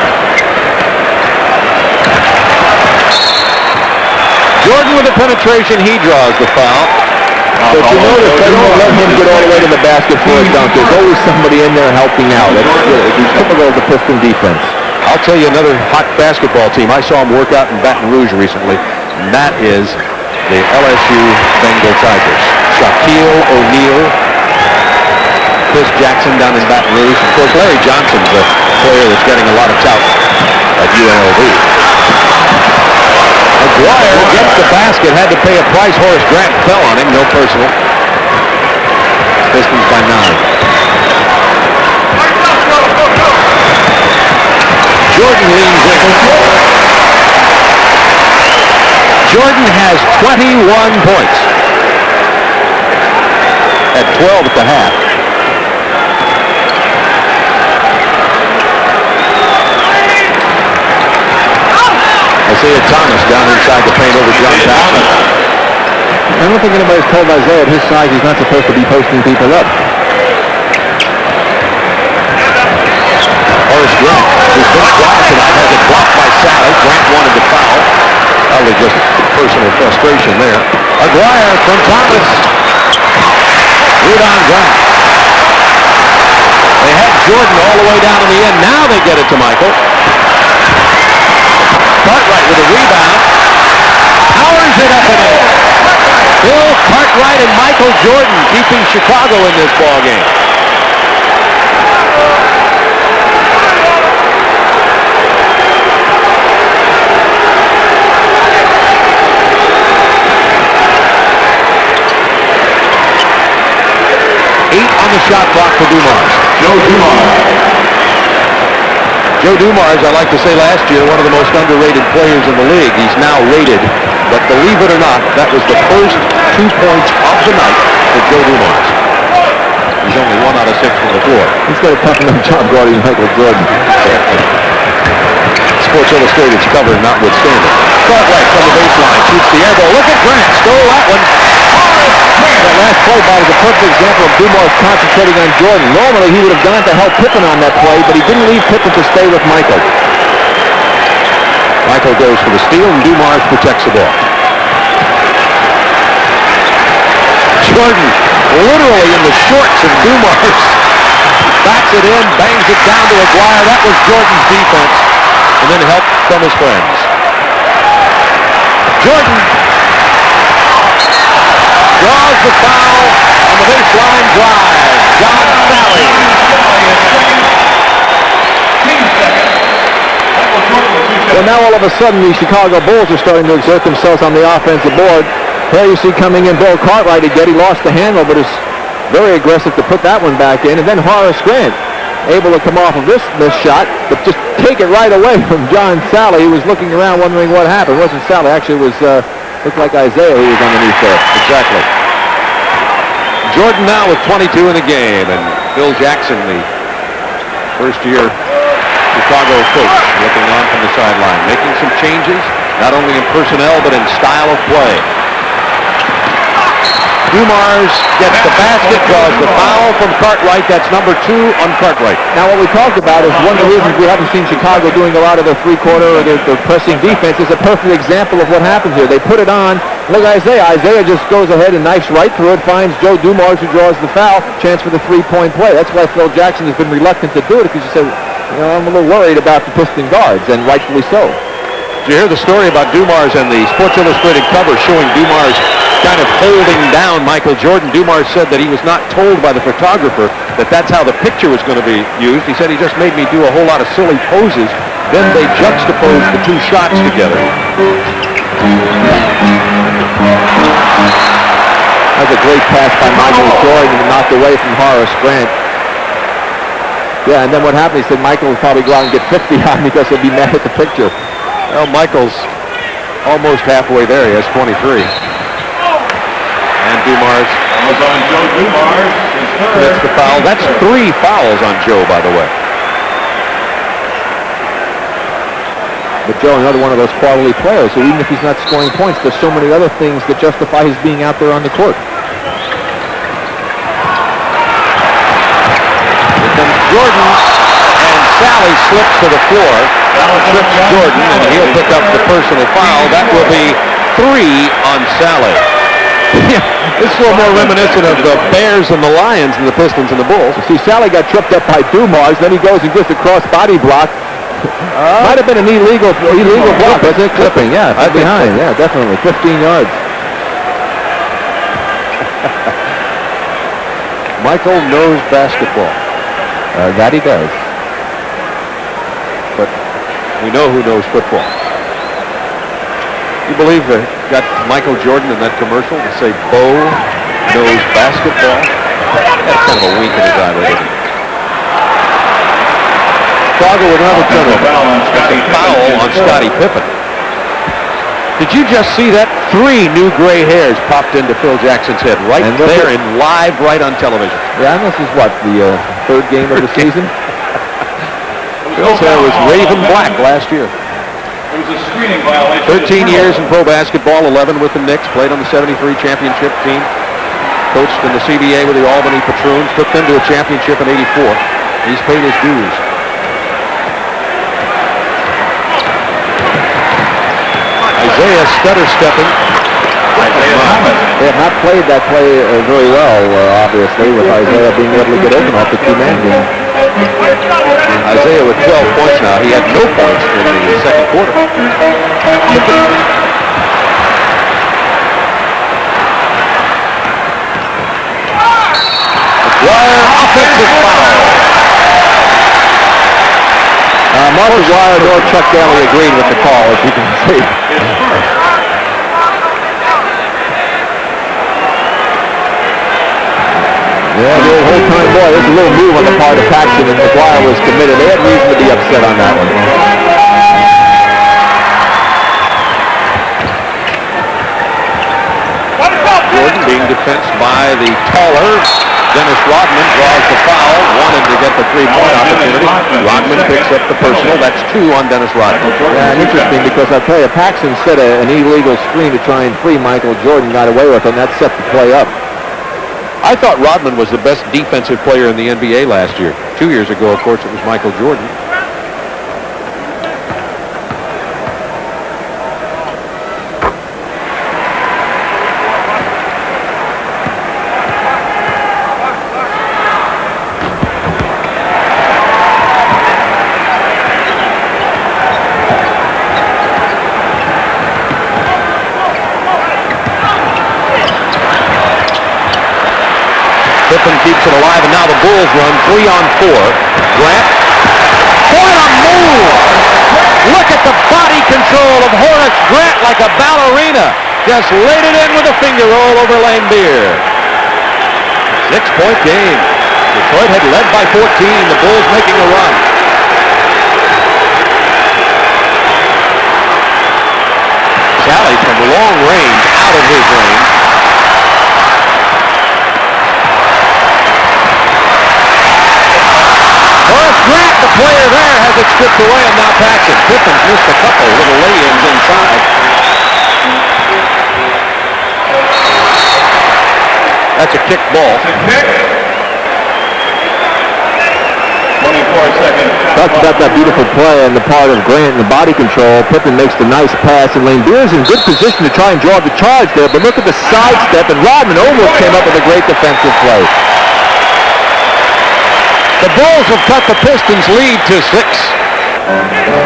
Jordan with the penetration, he draws the foul. But you notice they don't let him get all the way to the basket for a dunk. There's always somebody in there helping out. It's typical of the Piston defense. I'll tell you another hot basketball team. I saw him work out in Baton Rouge recently, and that is the LSU Bengal Tigers. Shaquille O'Neal, Chris Jackson down in Baton Rouge. Of course, Larry Johnson's a player that's getting a lot of tout at UNLV. McGuire gets the basket, had to pay a price. Horace Grant fell on him, no personal. Pistons by 9. Jordan leans in. Jordan has 21 points at 12 at the half. Isiah Thomas down inside the paint over John Paxson. I don't think anybody's told Isiah at his size he's not supposed to be posting people up. Horace Grant, who's been quiet tonight, has it blocked by Sally. Grant wanted to foul. Probably just personal frustration there. Aguirre from Thomas. Rebound Grant. They had Jordan all the way down to the end. Now they get it to Michael. Cartwright with a rebound. Powers it up and in. Bill Cartwright and Michael Jordan keeping Chicago in this ball game. On the shot clock for Dumars. Joe Dumars. Joe Dumars, I like to say last year, one of the most underrated players in the league. He's now rated, but believe it or not, that was the first 2 points of the night for Joe Dumars. He's only 1 out of 6 from the floor. He's got a tough enough job guarding Michael Jordan. Sports Illustrated's cover notwithstanding. Cartwright from the baseline, shoots the air ball. Look at Grant, stole that one. That last play, Bob, is a perfect example of Dumars concentrating on Jordan. Normally, he would have gone to help Pippen on that play, but he didn't leave Pippen to stay with Michael. Michael goes for the steal, and Dumars protects the ball. Jordan literally in the shorts of Dumars. Backs it in, bangs it down to Aguirre. That was Jordan's defense. And then help from his friends. Jordan draws the foul on the baseline drive. John Sally. Well, now all of a sudden the Chicago Bulls are starting to exert themselves on the offensive board. Here you see coming in Bill Cartwright again. He lost the handle, but is very aggressive to put that one back in. And then Horace Grant able to come off of this shot, but just take it right away from John Sally, who was looking around wondering what happened. It wasn't Sally, actually it was looked like Isiah who was underneath there. Exactly. Jordan now with 22 in the game, and Phil Jackson, the first-year Chicago coach, looking on from the sideline, making some changes, not only in personnel but in style of play. Dumars gets the basket, draws the foul from Cartwright. That's number 2 on Cartwright. Now what we talked about is one of the reasons we haven't seen Chicago doing a lot of their three-quarter or their pressing defense is a perfect example of what happens here. They put it on. Look at Isiah. Isiah just goes ahead and knifes right through it, finds Joe Dumars who draws the foul. Chance for the three-point play. That's why Phil Jackson has been reluctant to do it, because he said, I'm a little worried about the Piston guards, and rightfully so. Did you hear the story about Dumars and the Sports Illustrated cover showing Dumars kind of holding down Michael Jordan? Dumars said that he was not told by the photographer that that's how the picture was going to be used. He said he just made me do a whole lot of silly poses. Then they juxtaposed the 2 shots together. That's a great pass by Michael Jordan and knocked away from Horace Grant. Yeah, and then what happened, he said Michael will probably go out and get 50 on because he'll be mad at the picture. Well, Michael's almost halfway there. He has 23. And Dumars Was on Joe Dumars. commits the foul. That's 3 fouls on Joe, by the way. But Joe, another one of those quality players, so even if he's not scoring points, there's so many other things that justify his being out there on the court. Here comes Jordan, and Sally slips to the floor. Trips Jordan, and he'll pick up the personal foul. That will be 3 on Sally. Yeah, this is a little more reminiscent of the Bears and the Lions and the Pistons and the Bulls. See, Sally got tripped up by Dumars, then he goes and gets a cross-body block. Might have been an illegal block, wasn't it? Clipping, yeah, right behind. Yeah, definitely. 15 yards. Michael knows basketball. That he does. But we know who knows football. You believe they got Michael Jordan in that commercial to say Bo knows basketball? That's kind of a wink in his eye, isn't it? Chicago with another turnover. That's a foul on Scottie Pippen. Did you just see that? 3 new gray hairs popped into Phil Jackson's head right there in live, right on television. Yeah, and this is what, the 3rd game of the season? Phil's hair was raven black last year. It was a screening violation. 13 years in pro basketball, 11 with the Knicks, played on the 73 championship team, coached in the CBA with the Albany Patroons, took them to a championship in '84. He's paid his dues. Isiah stutter stepping. Isiah Thomas. They have not played that play very well, obviously, with Isiah being able to get open off the 2-man game. Isiah with 12 points now. He had no points in the second quarter. McGuire, offensive foul. Mark McGuire nor Chuck Daly agreed with the call, as you can see. Yeah, the whole time, boy, there's a little move on the part of Paxson, and McGuire was committed. They had reason to be upset on that one. Jordan being defensed by the taller Dennis Rodman, draws the foul, wanted to get the 3-point opportunity. Rodman picks up the personal. That's 2 on Dennis Rodman. Yeah, and interesting because I'll tell you, Paxson set an illegal screen to try and free Michael Jordan, got away with it, and that set the play up. I thought Rodman was the best defensive player in the NBA last year. 2 years ago, of course, it was Michael Jordan. Pippen keeps it alive, and now the Bulls run 3 on 4. Grant. What a move! Look at the body control of Horace Grant like a ballerina. Just laid it in with a finger roll over Lambeer. 6-point game. Detroit had led by 14. The Bulls making a run. Sally from long range, out of his range. Horace Grant, the player there, has it stripped away, and now Paxson. Pippen's missed a couple little lay-ins inside. That's a kick ball. It's a kick. 24 seconds. Talked about that beautiful play on the part of Grant and the body control. Pippen makes the nice pass, and Lambeer's in good position to try and draw the charge there, but look at the sidestep, and Rodman almost came up with a great defensive play. The Bulls have cut the Pistons' lead to 6.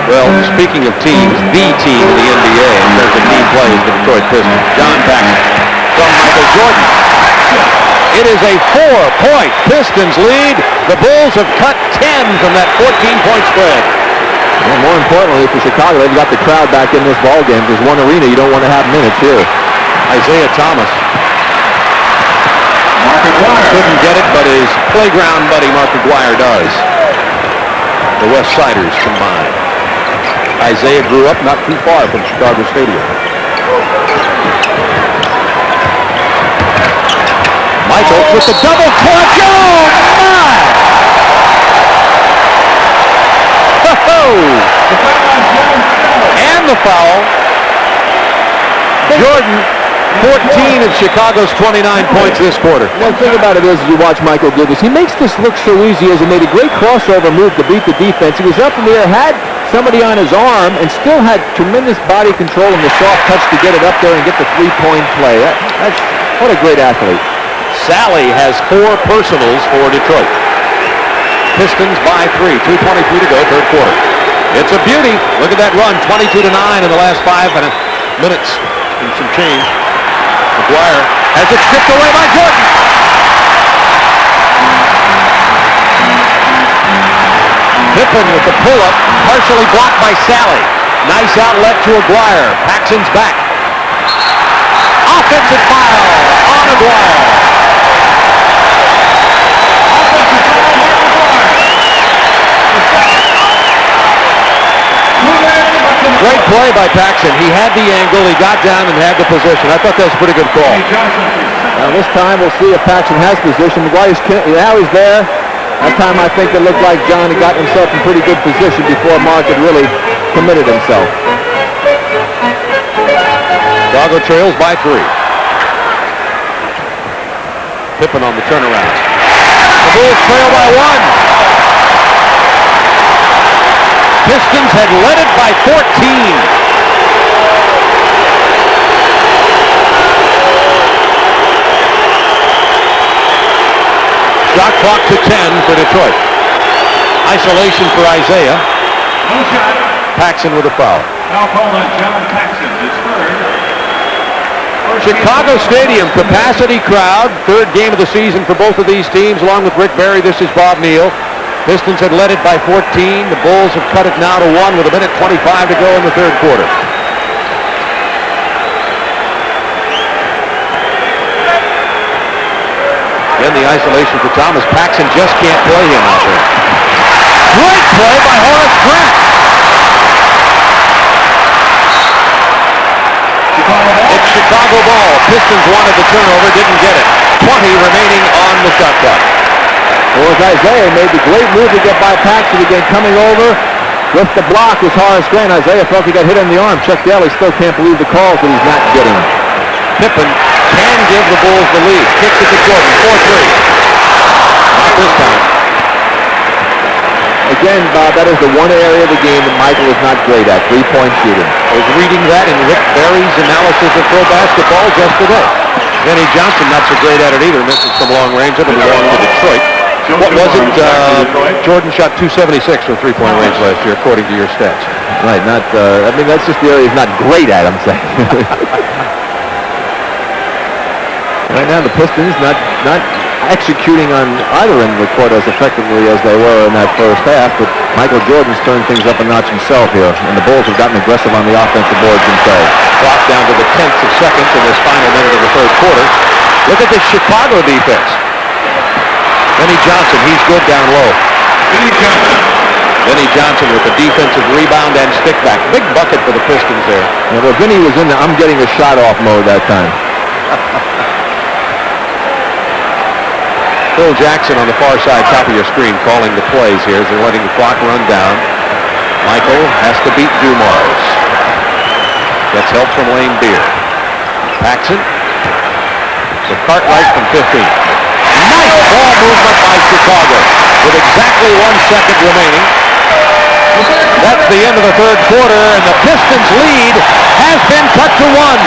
Well, speaking of teams, the team in the NBA in terms of team play is the Detroit Pistons. John Paxson from Michael Jordan. It is a 4-point Pistons lead. The Bulls have cut 10 from that 14-point spread. Well, more importantly for Chicago, they've got the crowd back in this ball game. There's one arena you don't want to have minutes here. Isiah Thomas. Mark McGuire. Couldn't get it, but his playground buddy Mark McGuire does. The West Siders combined. Isiah grew up not too far from Chicago Stadium. Michael with the double clutch. Oh, my! And the foul. Jordan, 14 of Chicago's 29 points this quarter. The thing about it is, as you watch Michael do this, he makes this look so easy as he made a great crossover move to beat the defense. He was up in the air, had somebody on his arm and still had tremendous body control and the soft touch to get it up there and get the three-point play. What a great athlete. Sally has 4 personals for Detroit. Pistons by 3. 2:23 to go, third quarter. It's a beauty. Look at that run, 22-9 in the last 5 minutes and some change. McGuire has it stripped away by Jordan. Pippen with the pull-up, partially blocked by Sally. Nice outlet to Aguirre. Paxson's back. Offensive foul on Aguirre. Great play by Paxson. He had the angle, he got down and had the position. I thought that was a pretty good call. Now this time we'll see if Paxson has position. McGuire's now he's there. That time I think it looked like John had gotten himself in pretty good position before Mark had really committed himself. Chicago trails by 3. Pippen on the turnaround. The Bulls trail by 1. Pistons had led it by 14. Shot clock to 10 for Detroit. Isolation for Isiah. No shot. Paxson with a foul. Foul called on John Paxson, his third. Chicago Stadium, capacity crowd. Third game of the season for both of these teams. Along with Rick Barry, this is Bob Neal. Pistons had led it by 14. The Bulls have cut it now to 1 with 1:25 to go in the third quarter. Again, the isolation for Thomas. Paxson just can't play him out there. Great play by Horace Grant. It's Chicago ball. Pistons wanted the turnover, didn't get it. 20 remaining on the shot clock. Well, Isiah made the great move to get by Paxson again, coming over with the block was Horace Grant. Isiah felt he got hit in the arm. Chuck Daly still can't believe the calls that he's not getting. Pippen can give the Bulls the lead. Kicks it to Jordan, 4-3. Not this time. Again, Bob, that is the one area of the game that Michael is not great at, three-point shooting. I was reading that in Rick Barry's analysis of pro basketball just today. Benny Johnson not so great at it either, missing some long range. It belonged to Detroit. What was it? Jordan shot 276 from three-point range last year, according to your stats. Right, not, I mean, that's just the area he's not great at, I'm saying. Right now, the Pistons not executing on either end of the court as effectively as they were in that first half, but Michael Jordan's turned things up a notch himself here, and the Bulls have gotten aggressive on the offensive boards themselves. Clock down to the tenths of seconds in this final minute of the third quarter. Look at this Chicago defense. Benny Johnson, he's good down low. Benny Johnson with the defensive rebound and stick back. Big bucket for the Pistons there. Yeah, well, Vinny was in the I'm getting a shot off mode that time. Phil Jackson on the far side, top of your screen, calling the plays here as they're letting the clock run down. Michael has to beat Dumars. Gets help from Lane Beer. Paxson to Cartwright from 15. Nice ball movement by Chicago with exactly 1 second remaining. That's the end of the third quarter, and the Pistons' lead has been cut to 1.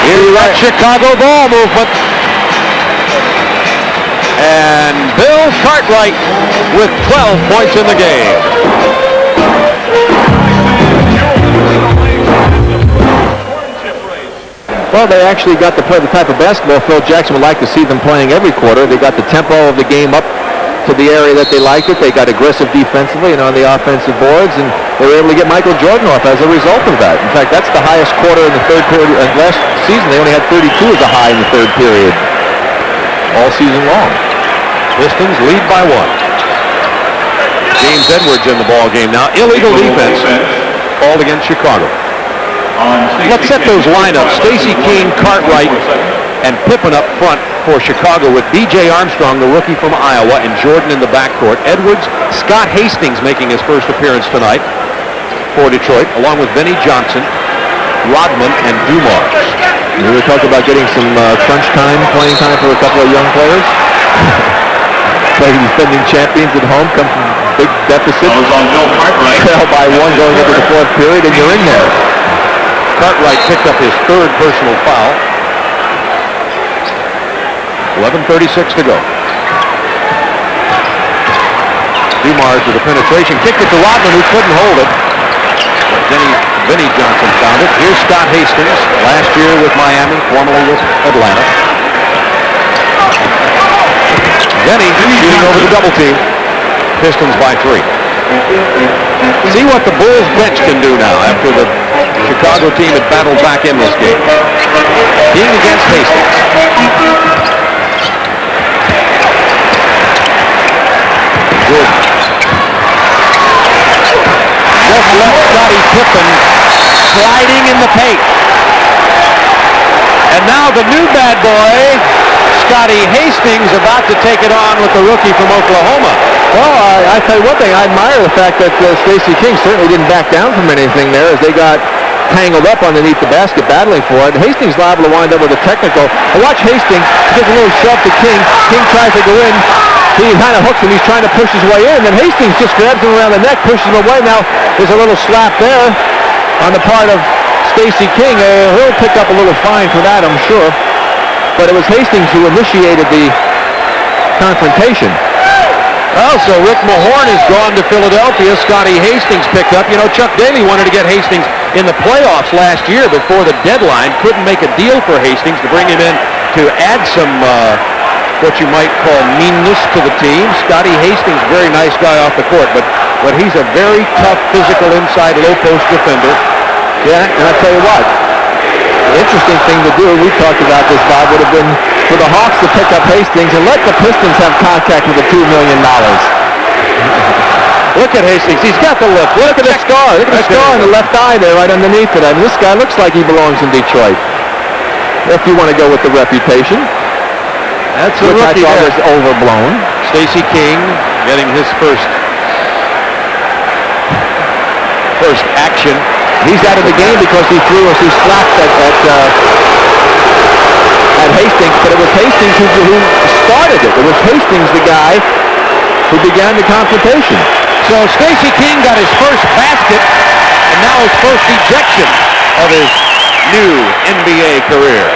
Here's that Chicago ball movement. And Bill Cartwright with 12 points in the game. Well, they actually got to play the type of basketball Phil Jackson would like to see them playing every quarter. They got the tempo of the game up to the area that they liked it. They got aggressive defensively and on the offensive boards, and they were able to get Michael Jordan off as a result of that. In fact, that's the highest quarter in the third period. Last season, they only had 32 as a high in the third period all season long. Pistons lead by 1. James Edwards in the ball game now. Illegal defense called against Chicago. Let's set those lineups. Stacey King, Cartwright, and Pippen up front for Chicago with B.J. Armstrong, the rookie from Iowa, and Jordan in the backcourt. Edwards, Scott Hastings making his first appearance tonight for Detroit, along with Benny Johnson, Rodman, and Dumars. We were talking about getting some crunch time, playing time for a couple of young players. Playing defending champions at home, come from big deficit. Trail by one going into the fourth period, and you're in there. Cartwright picked up his third personal foul. 11:36 to go. Dumars with a penetration, kicked it to Rodman, who couldn't hold it. But Vinnie Johnson found it. Here's Scott Hastings, last year with Miami, formerly with Atlanta. Vinnie shooting over the double team. Pistons by 3. See what the Bulls bench can do now after the Chicago team had battled back in this game. King against Hastings. Jordan. Just left Scottie Pippen sliding in the paint. And now the new bad boy, Scottie Hastings, about to take it on with the rookie from Oklahoma. Well, I tell you one thing, I admire the fact that Stacey King certainly didn't back down from anything there as they got tangled up underneath the basket battling for it. Hastings liable to wind up with a technical. I watch Hastings, he gives a little shove to King. King tries to go in. He kind of hooks him. He's trying to push his way in. Then Hastings just grabs him around the neck, pushes him away. Now there's a little slap there on the part of Stacey King. He'll pick up a little fine for that, I'm sure. But it was Hastings who initiated the confrontation. Well, so Rick Mahorn has gone to Philadelphia. Scottie Hastings picked up. You know, Chuck Daly wanted to get Hastings in the playoffs last year before the deadline. Couldn't make a deal for Hastings to bring him in to add some what you might call meanness to the team. Scottie Hastings, very nice guy off the court, but he's a very tough, physical inside low post defender. Yeah, and I tell you what, the interesting thing to do, we talked about this, Bob, would have been for the Hawks to pick up Hastings and let the Pistons have contact with the $2 million. Look at Hastings. He's got the look. Look at the scar. Look at the scar on the left eye there, right underneath it. I mean, this guy looks like he belongs in Detroit. If you want to go with the reputation. That's a which rookie I thought there. was overblown. Stacey King getting his first action. He's out of the game because he slapped at Hastings, but it was Hastings who started it. It was Hastings, the guy who began the confrontation. So Stacey King got his first basket, and now his first ejection of his new NBA career.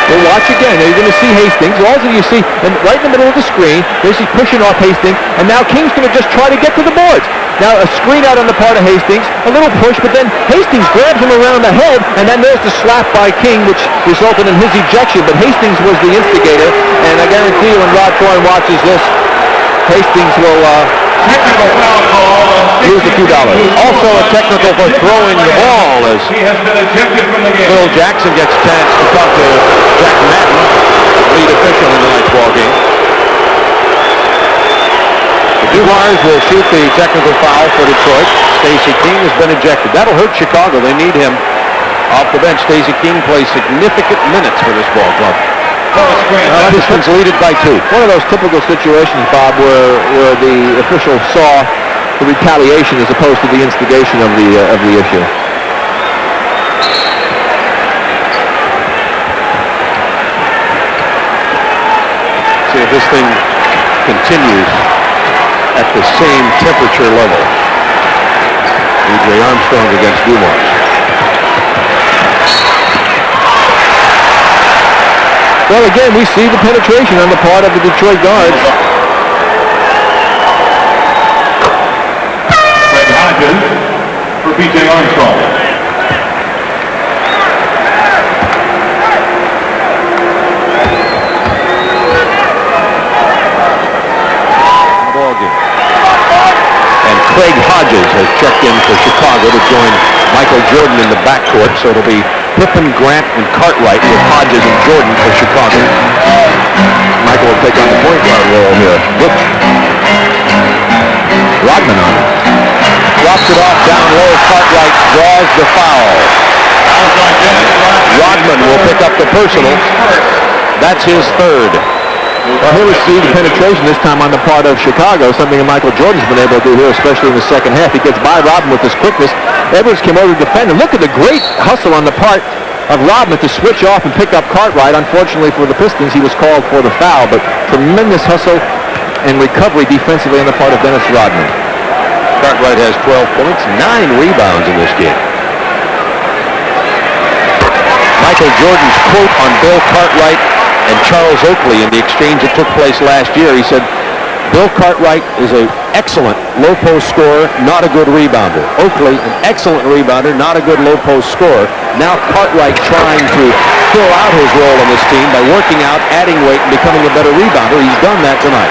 Well, watch again. Now you're going to see Hastings. Also, you see, right in the middle of the screen, there's he pushing off Hastings, and now King's going to just try to get to the boards. Now, a screen out on the part of Hastings, a little push, but then Hastings grabs him around the head, and then there's the slap by King, which resulted in his ejection, but Hastings was the instigator, and I guarantee you when Rod Thorne watches this, Hastings will lose a few dollars. Also a technical for throwing the ball as Phil Jackson gets a chance to talk to Jack Madden, lead official in tonight's ball game. The Dumars will shoot the technical foul for Detroit. Stacey King has been ejected. That'll hurt Chicago. They need him off the bench. Stacey King plays significant minutes for this ball club. Pistons lead it by 2. One of those typical situations, Bob, where the official saw the retaliation as opposed to the instigation of the issue. See if this thing continues at the same temperature level. E.J. Armstrong against Dumars. Well, again, we see the penetration on the part of the Detroit guards. Craig Hodges for P.J. Armstrong. Ball game. And Craig Hodges has checked in for Chicago to join Michael Jordan in the backcourt, so it'll be Pippen, Grant, and Cartwright with Hodges and Jordan for Chicago. Michael will take on the point guard role here. Look. Rodman on it. Drops it off down low. Cartwright draws the foul. Rodman will pick up the personal. That's his third. Well, here we see the penetration this time on the part of Chicago, something that Michael Jordan's been able to do here, especially in the second half. He gets by Rodman with his quickness. Edwards came over to defend, and look at the great hustle on the part of Rodman to switch off and pick up Cartwright. Unfortunately for the Pistons, he was called for the foul, but tremendous hustle and recovery defensively on the part of Dennis Rodman. Cartwright has 12 points, 9 rebounds in this game. Michael Jordan's quote on Bill Cartwright and Charles Oakley in the exchange that took place last year, he said, Bill Cartwright is an excellent low post scorer, not a good rebounder. Oakley, an excellent rebounder, not a good low post scorer. Now Cartwright trying to fill out his role on this team by working out, adding weight, and becoming a better rebounder. He's done that tonight.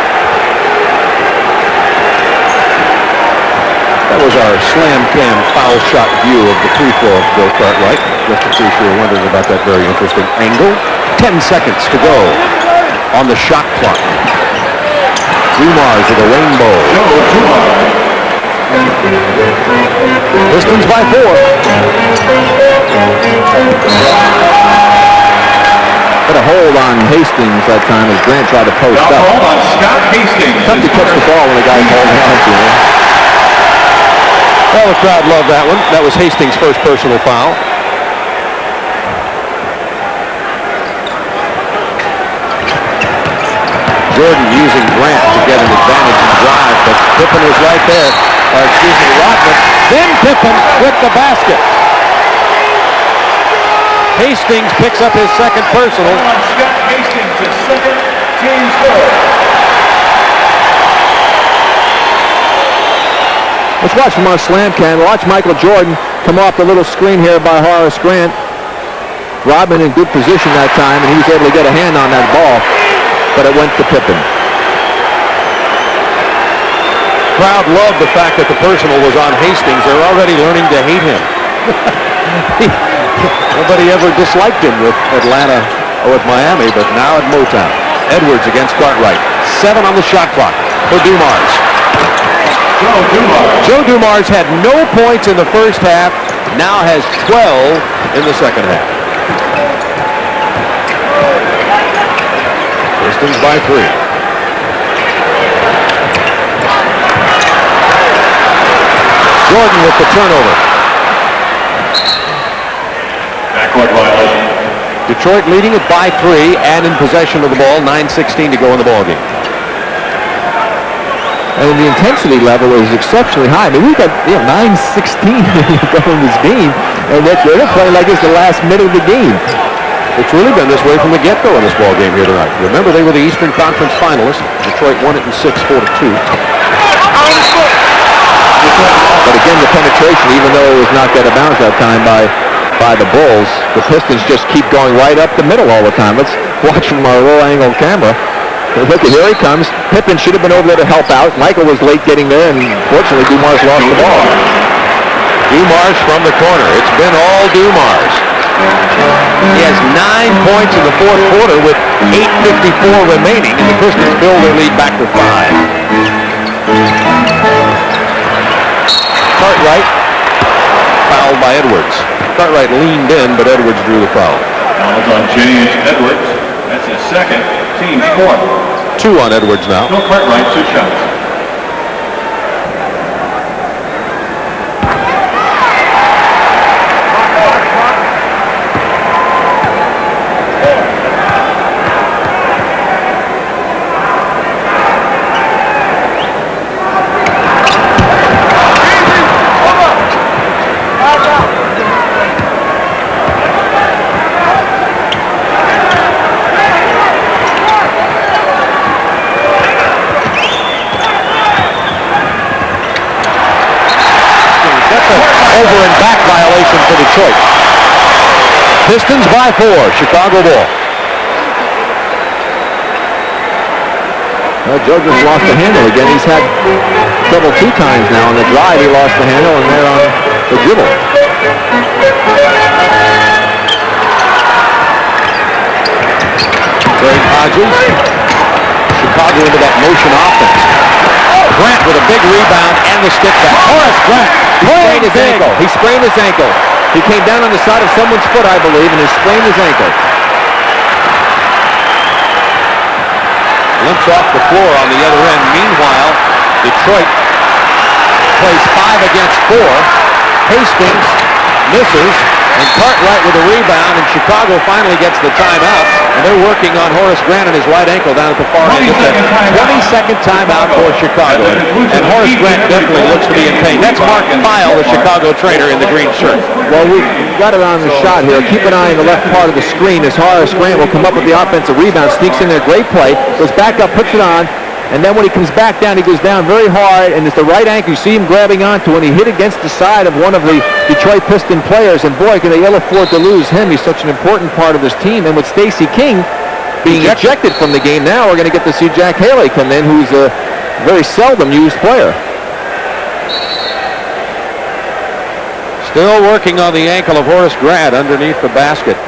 That was our slam cam foul shot view of the free throw of Bill Cartwright. Just in case you were wondering about that very interesting angle. 10 seconds to go on the shot clock. Dumars with a rainbow. Pistons by 4. Put a hold on Hastings that time as Grant tried to post up. Hold on Scott Hastings. Tough to catch the ball when the guy's holding on to him. Well, the crowd loved that one. That was Hastings' first personal foul. Jordan using Grant to get an advantage and drive, but Pippen was right there. Rodman. Then Pippen with the basket. Hastings picks up his second personal. Scott Hastings, his second team score. Let's watch from our slam cam. Watch Michael Jordan come off the little screen here by Horace Grant. Rodman in good position that time, and he was able to get a hand on that ball, but it went to Pippen. Crowd loved the fact that the personal was on Hastings. They're already learning to hate him. Nobody ever disliked him with Atlanta or with Miami, but now at Motown. Edwards against Cartwright. 7 on the shot clock for Dumars. Joe Dumars had no points in the first half, now has 12 in the second half. Pistons by 3. Jordan with the turnover. Backcourt violation. Detroit leading it by 3 and in possession of the ball. 9:16 to go in the ballgame. And the intensity level is exceptionally high. I mean, we've got 9:16 going this game, and they're playing like it's the last minute of the game. It's really been this way from the get-go in this ball game here tonight. Remember, they were the Eastern Conference finalists. Detroit won it in 6, 4-2. But again, the penetration, even though it was knocked out of bounds that time by the Bulls, the Pistons just keep going right up the middle all the time. Let's watch from our low-angle camera. Look, here he comes. Pippen should have been over there to help out. Michael was late getting there, and fortunately, Dumars lost the ball. Dumars from the corner. It's been all Dumars. He has 9 points in the fourth quarter with 8:54 remaining, and the Pistons build their lead back to 5. Cartwright fouled by Edwards. Cartwright leaned in, but Edwards drew the foul. Fouls on James Edwards. That's his second, team fourth. 2 on Edwards now. Bill Cartwright, 2 shots. Over and back violation for Detroit. Pistons by 4. Chicago ball. Well, Joe just lost the handle again. He's had trouble 2 times now. On the drive, he lost the handle, and there on the dribble. Greg Hodges. Chicago into that motion offense. Grant with a big rebound and the stick back. Horace Grant. He sprained his ankle. He sprained his ankle. He came down on the side of someone's foot, I believe, and he sprained his ankle. limps off the floor on the other end. Meanwhile, Detroit plays 5 against 4. Hastings misses, and Cartwright with a rebound, and Chicago finally gets the timeout, and they're working on Horace Grant and his right ankle down at the far end. 20-second timeout for Chicago, and Horace Grant definitely looks to be in pain. That's Mark Pyle, the Chicago trainer in the green shirt. Well, we've got it on the shot here. Keep an eye on the left part of the screen as Horace Grant will come up with the offensive rebound, sneaks in there, great play, goes back up, puts it on, and then when he comes back down, he goes down very hard, and it's the right ankle. You see him grabbing onto, and he hit against the side of one of the Detroit Piston players, and boy, can they ill afford to lose him. He's such an important part of this team, and with Stacey King being ejected from the game now, we're going to get to see Jack Haley come in, who's a very seldom used player. Still working on the ankle of Horace Grant underneath the basket.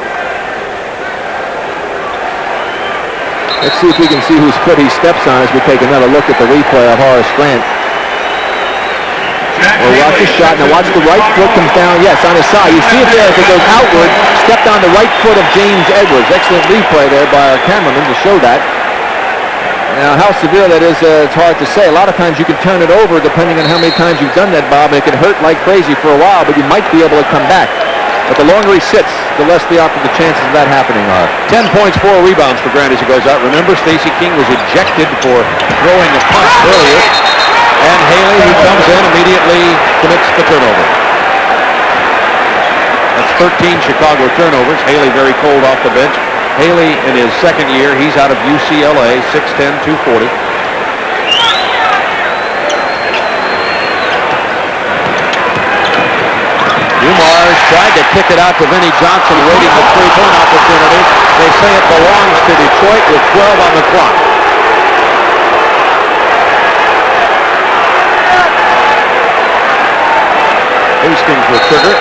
Let's see if we can see whose foot he steps on as we take another look at the replay of Horace Grant. Well, watch the shot. Now watch the right foot comes down. Yes, on his side. You see it there as it goes outward. Stepped on the right foot of James Edwards. Excellent replay there by our cameraman to show that. Now, how severe that is, it's hard to say. A lot of times you can turn it over depending on how many times you've done that, Bob, and it can hurt like crazy for a while, but you might be able to come back. But the longer he sits, the less the chances of that happening are. 10 points, 4 rebounds for Grant as he goes out. Remember, Stacey King was ejected for throwing a punt earlier. And Haley, who comes in, immediately commits the turnover. That's 13 Chicago turnovers. Haley very cold off the bench. Haley, in his second year, he's out of UCLA, 6'10", 240. Dumars tried to kick it out to Vinnie Johnson, waiting the three-point opportunity. They say it belongs to Detroit with 12 on the clock. Hastings will trigger.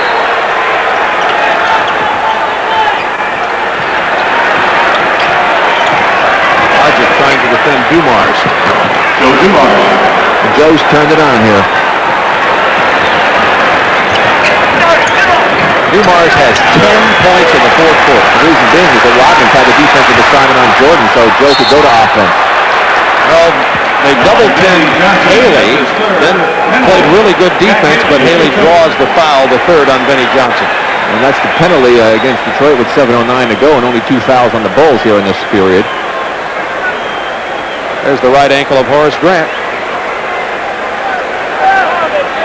Logic trying to defend Dumars. Joe Dumars. And Joe's turned it on here. Dumars has 10 points in the fourth quarter. The reason being is that Rodman had the defensive assignment on Jordan, so Joe could go to offense. Well, they double-teamed Haley, then played really good defense, but Haley draws the foul, the third on Vinnie Johnson. And that's the penalty against Detroit with 7:09 to go and only 2 fouls on the Bulls here in this period. There's the right ankle of Horace Grant.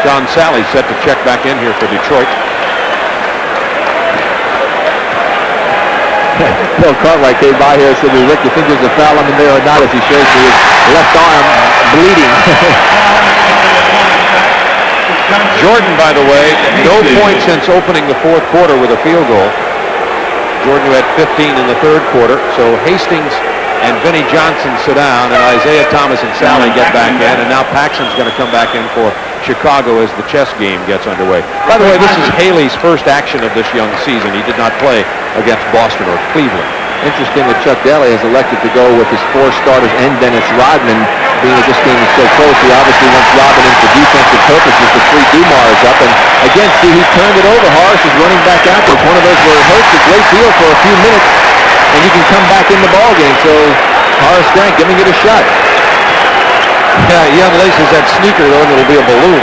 John Sally set to check back in here for Detroit. Bill Cartwright came by here and said, Rick, you think there's a foul on him there or not, as he shows me his left arm bleeding. Jordan, by the way, no points since opening the fourth quarter with a field goal. Jordan, who had 15 in the third quarter. So Hastings and Vinnie Johnson sit down, and Isiah Thomas and Sally get back in, and now Paxson's going to come back in for Chicago as the chess game gets underway. By the way, this is Haley's first action of this young season. He did not play against Boston or Cleveland. Interesting that Chuck Daly has elected to go with his 4 starters and Dennis Rodman, being that this game is so close. He obviously wants Rodman in for defensive purposes to free Dumars up. And again, see, he turned it over. Horace is running back out there. It's one of those where it hurts a great deal for a few minutes, and you can come back in the ball game. So Horace Grant giving it a shot. Yeah, he unlaces that sneaker, though, and it'll be a balloon.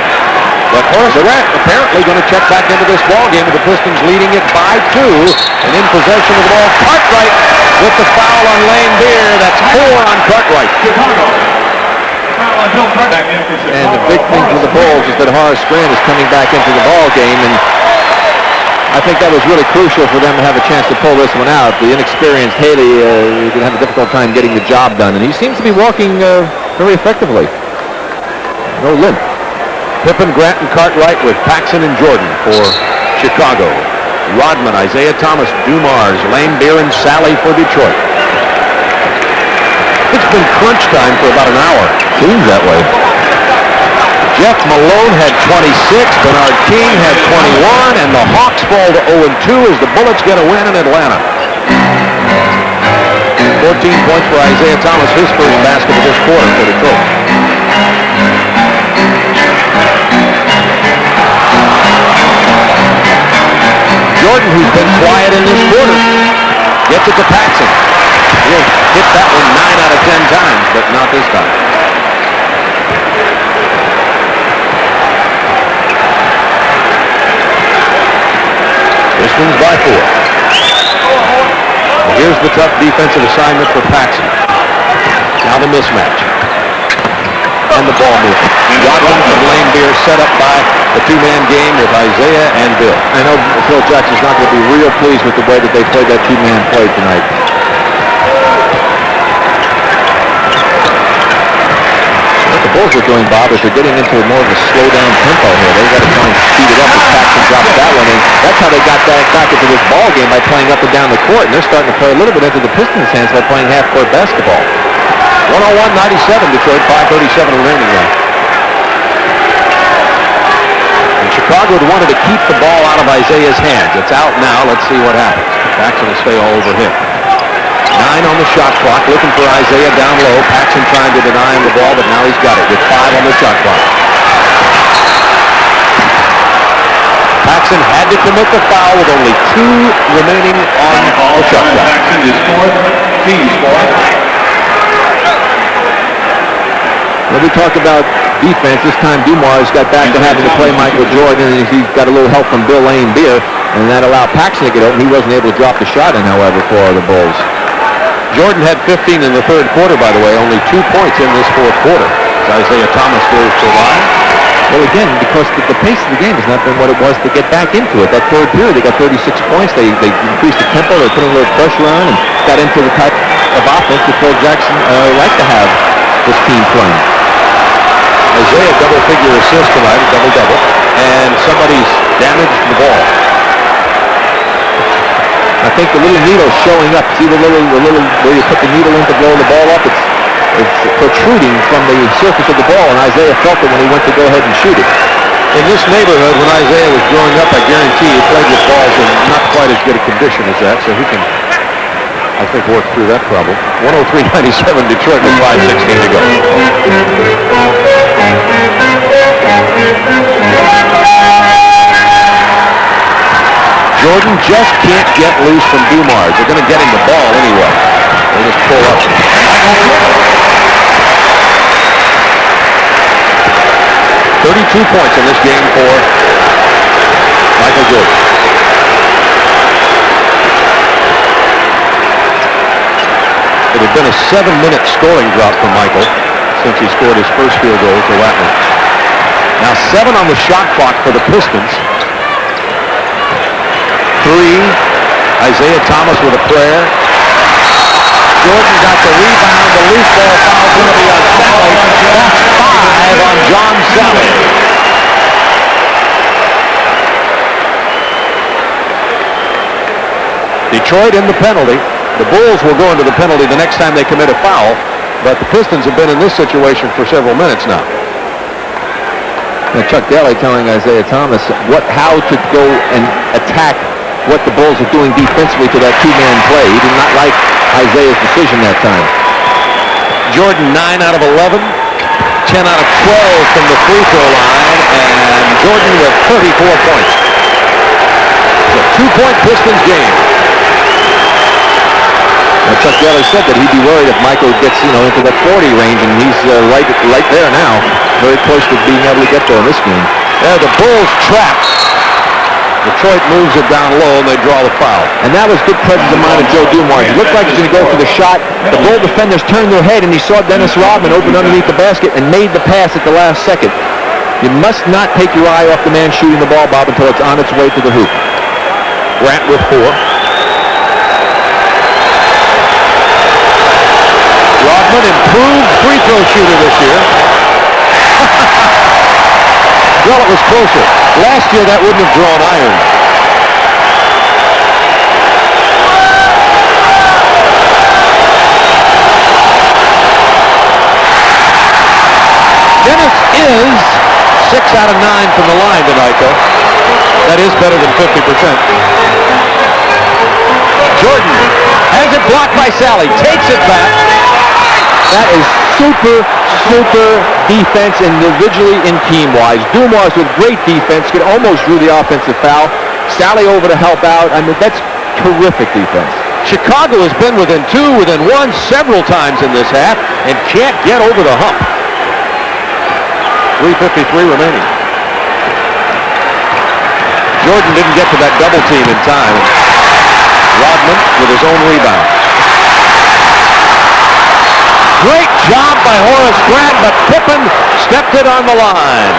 But Horace Grant apparently going to check back into this ball game with the Pistons leading it by 2 and in possession of the ball. Cartwright with the foul on Lane Beer. That's 4 on Cartwright. And the big thing for the Bulls is that Horace Grant is coming back into the ball game, and I think that was really crucial for them to have a chance to pull this one out. The inexperienced Haley is going to have a difficult time getting the job done, and he seems to be walking very effectively. No limp. Pippen, Grant, and Cartwright with Paxson and Jordan for Chicago. Rodman, Isiah Thomas, Dumars, Lane Beer, and Sally for Detroit. It's been crunch time for about an hour. Seems that way. Jeff Malone had 26, Bernard King had 21, and the Hawks fall to 0-2 as the Bullets get a win in Atlanta. 14 points for Isiah Thomas, his first basket of this quarter for Detroit. Jordan, who's been quiet in this quarter, gets it to Paxson. He'll hit that one 9 out of 10 times, but not this time. Pistons by 4. Here's the tough defensive assignment for Paxson. Now the mismatch. And the ball movement. Rodman and Lane Beer set up by the two-man game with Isiah and Bill. I know Phil Jackson's not going to be real pleased with the way that they played that two-man play tonight. What the Bulls are doing, Bob, is they're getting into more of a slow-down tempo here. They've got to try and speed it up as Paxson drops that one in. That's how they got back into this ball game, by playing up and down the court. And they're starting to play a little bit into the Pistons' hands by playing half-court basketball. 101-97 Detroit, 5:37 remaining now. And Chicago wanted to keep the ball out of Isiah's hands. It's out now. Let's see what happens. Paxson will stay all over him. 9 on the shot clock, looking for Isiah down low. Paxson trying to deny him the ball, but now he's got it with 5 on the shot clock. Paxson had to commit the foul with only 2 remaining on the shot clock. Paxson is fourth, team's fourth. When we talk about defense, this time Dumars got back to having to play Michael Jordan, and he got a little help from Bill Lane Beer, and that allowed Paxson to get open. He wasn't able to drop the shot in, however, for the Bulls. Jordan had 15 in the third quarter, by the way, only 2 points in this fourth quarter. Isiah Thomas goes to line. Well, again, because the pace of the game has not been what it was to get back into it. That third period, they got 36 points. They increased the tempo. They put a little pressure on and got into the type of offense that Phil Jackson liked to have this team playing. Isiah double-figure assist tonight, a double-double, and somebody's damaged the ball. I think the little needle showing up. See the little where you put the needle in to blow the ball up? It's protruding from the surface of the ball, and Isiah felt it when he went to go ahead and shoot it. In this neighborhood, when Isiah was growing up, I guarantee he played with balls in not quite as good a condition as that, so he can, I think, work through that problem. 103-97 Detroit with 5:16 to go. Jordan just can't get loose from Dumars. They're going to get him the ball anyway. They'll just pull up. 32 points in this game for Michael Jordan. It had been a 7-minute scoring drought for Michael since he scored his first field goal to Rodman. Now 7 on the shot clock for the Pistons. 3. Isiah Thomas with a prayer. Jordan got the rebound. The loose ball foul going to be on Sally. That's 5 on John Sally. Detroit in the penalty. The Bulls will go into the penalty the next time they commit a foul, but the Pistons have been in this situation for several minutes now. Chuck Daly telling Isiah Thomas how to go and attack what the Bulls are doing defensively to that two-man play. He did not like Isiah's decision that time. Jordan 9 out of 11, 10 out of 12 from the free throw line, and Jordan with 34 points. It's a 2-point Pistons game. Chuck Daly said that he'd be worried if Michael gets into that 40 range, and he's right there now, very close to being able to get there in this game. Yeah, the Bulls trapped. Detroit moves it down low, and they draw the foul. And that was good presence of mind of Joe Dumars. It looked like he was going to go for the shot. The Bull defenders turned their head, and he saw Dennis Rodman open underneath the basket and made the pass at the last second. You must not take your eye off the man shooting the ball, Bob, until it's on its way to the hoop. Grant with 4. Rodman, improved free throw shooter this year. Well, it was closer. Last year, that wouldn't have drawn iron. Dennis is 6 out of 9 from the line tonight, though. That is better than 50%. Jordan has it blocked by Sally. Takes it back. That is super defense individually and team-wise. Dumars with great defense could almost drew the offensive foul. Sally over to help out. I mean, that's terrific defense. Chicago has been within 2, within 1 several times in this half and can't get over the hump. 3:53 remaining. Jordan didn't get to that double team in time. Rodman with his own rebound. Great job by Horace Grant, but Pippen stepped it on the line.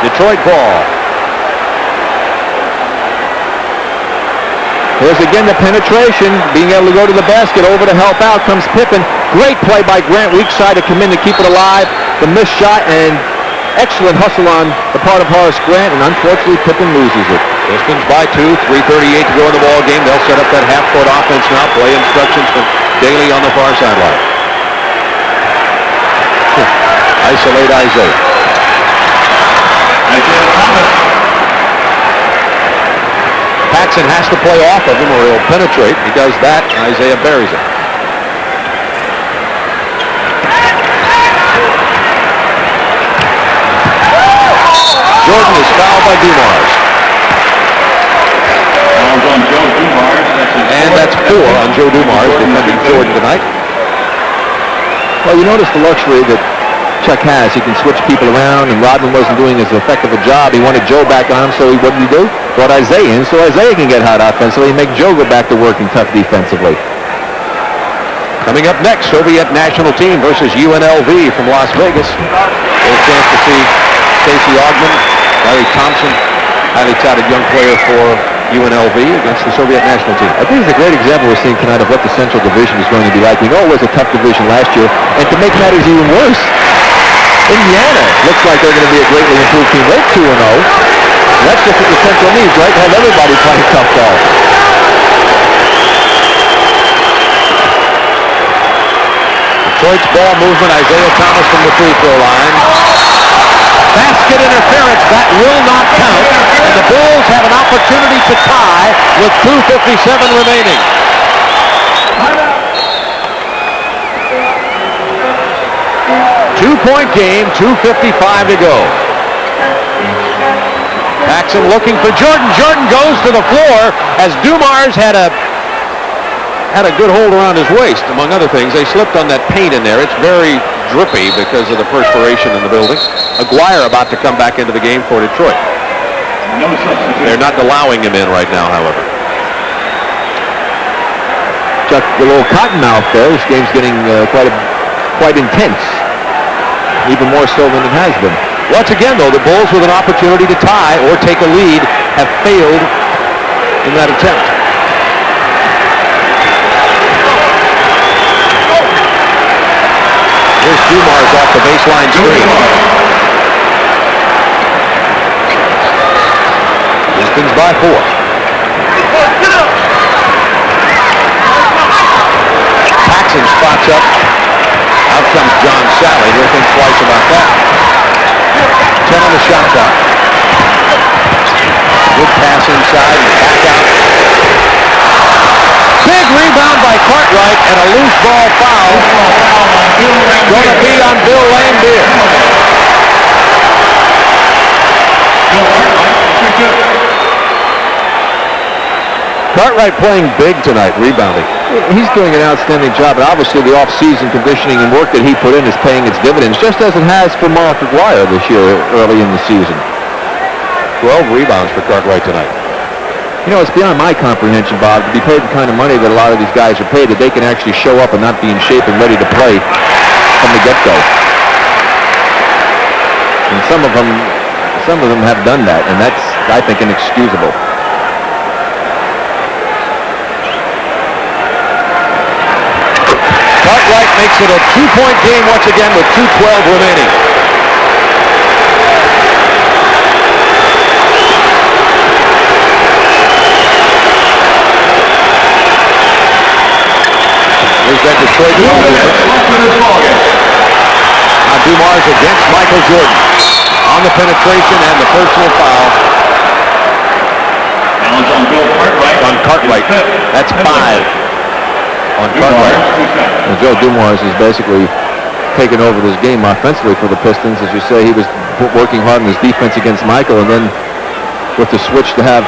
Detroit ball. There's again the penetration, being able to go to the basket, over to help out comes Pippen. Great play by Grant, weak side to come in to keep it alive. The missed shot and excellent hustle on the part of Horace Grant, and unfortunately Pippen loses it. Pistons by 2, 3:38 to go in the ball game. They'll set up that half-court offense now. Play instructions from Daly on the far sideline. Isolate Isiah. Isiah Thomas. Paxson has to play off of him or he'll penetrate. He does that. Isiah buries it. Jordan is fouled by Dumars. Fouls on Joe Dumars. And that's 4 on Joe Dumars defending Jordan tonight. Well, you notice the luxury that Chuck has. He can switch people around, and Rodman wasn't doing as effective a job. He wanted Joe back on him, so what did he do? Brought Isiah in, so Isiah can get hot offensively and make Joe go back to working tough defensively. Coming up next, Soviet national team versus UNLV from Las Vegas. A chance to see Stacey Augmon, Larry Thompson, highly touted young player for UNLV against the Soviet national team. I think it's a great example we're seeing tonight of what the Central Division is going to be like. We know it was a tough division last year, and to make matters even worse, Indiana looks like they're going to be a greatly improved team. They're 2-0. That's just what the Central needs, right? To have everybody playing tough ball. Detroit's ball movement. Isiah Thomas from the free throw line. Basket interference. That will not count. And the Bulls have an opportunity to tie with 2:57 remaining. 2-point game, 2:55 to go. Paxson looking for Jordan. Jordan goes to the floor as Dumars had a good hold around his waist, among other things. They slipped on that paint in there. It's very drippy because of the perspiration in the building. Aguirre about to come back into the game for Detroit. No substitute. They're not allowing him in right now, however. Chuck, the little cottonmouth there. This game's getting quite intense. Even more so than it has been. Once again, though, the Bulls with an opportunity to tie or take a lead have failed in that attempt. Here's Dumars off the baseline screen. Pistons by 4. Paxson spots up. Out comes John Sally. He'll think twice about that. 10 on the shot clock. Good pass inside and back out. Big rebound by Cartwright and a loose ball foul. Going to be on Bill Laimbeer. Cartwright playing big tonight, rebounding. He's doing an outstanding job, and obviously the off-season conditioning and work that he put in is paying its dividends, just as it has for Mark Aguirre this year early in the season. 12 rebounds for Cartwright tonight. You know, it's beyond my comprehension, Bob, to be paid the kind of money that a lot of these guys are paid, that they can actually show up and not be in shape and ready to play from the get-go. And some of them have done that, and that's, I think, inexcusable. Cartwright makes it a 2-point game once again with 2:12 remaining. Here's that Detroit defense. Now Dumars against Michael Jordan on the penetration and the personal foul. Challenge on Bill Cartwright. On Cartwright. That's 5 on Cartwright. And Joe Dumars has basically taken over this game offensively for the Pistons. As you say, he was working hard on his defense against Michael, and then with the switch to have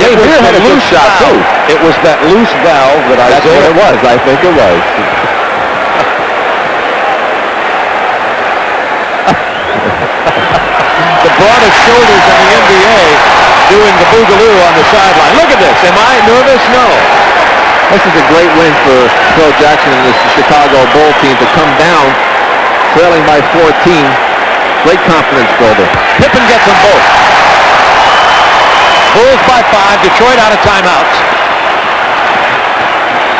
Yeah, It was Beer had the a good loose shot, valve. too. It was that loose valve that That's what Isiah it was. I think it was. the broadest shoulders in the NBA doing the boogaloo on the sideline. Look at this. Am I nervous? No. This is a great win for Phil Jackson and this Chicago Bull team to come down trailing by 14. Great confidence builder. Pippen gets them both. Bulls by 5. Detroit out of timeouts.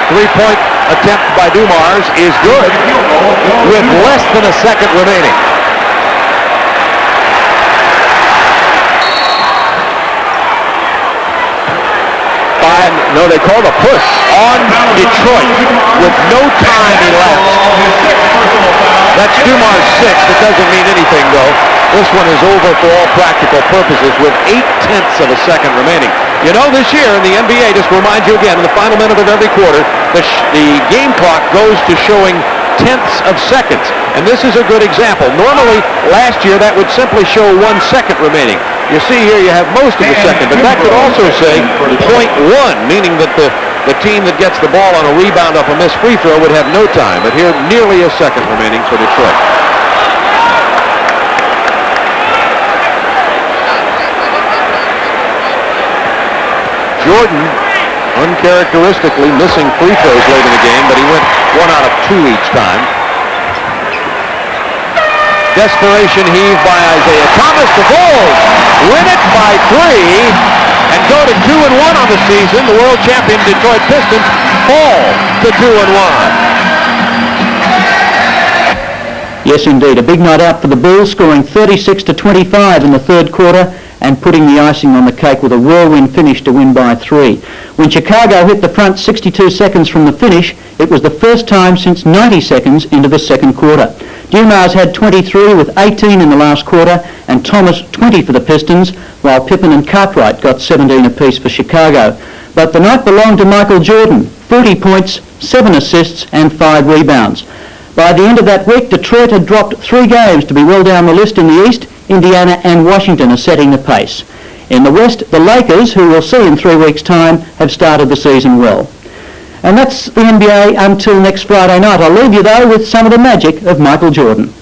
Three-point attempt by Dumars is good with less than a second remaining. No, they called a push On Detroit with no time elapsed. That's Dumars' sixth. It doesn't mean anything, though. This one is over for all practical purposes with 0.8 of a second remaining. You know, this year in the NBA, just to remind you again, in the final minute of every quarter, the game clock goes to showing tenths of seconds. And this is a good example. Normally, last year, that would simply show 1 second remaining. You see here you have most of the second, but that could also say 0.1, meaning that the team that gets the ball on a rebound off a missed free throw would have no time. But here, nearly a second remaining for Detroit. Jordan, uncharacteristically missing free throws late in the game, but he went 1 out of 2 each time. Desperation heave by Isiah Thomas. The Bulls win it by 3 and go to 2-1 on the season. The world champion Detroit Pistons fall to 2-1. Yes, indeed. A big night out for the Bulls, scoring 36-25 in the third quarter and putting the icing on the cake with a whirlwind finish to win by 3. When Chicago hit the front 62 seconds from the finish, it was the first time since 90 seconds into the second quarter. Dumars had 23 with 18 in the last quarter and Thomas 20 for the Pistons, while Pippen and Cartwright got 17 apiece for Chicago. But the night belonged to Michael Jordan, 40 points, 7 assists and 5 rebounds. By the end of that week, Detroit had dropped 3 games to be well down the list in the East. Indiana and Washington are setting the pace. In the West, the Lakers, who we'll see in 3 weeks' time, have started the season well. And that's the NBA until next Friday night. I'll leave you, though, with some of the magic of Michael Jordan.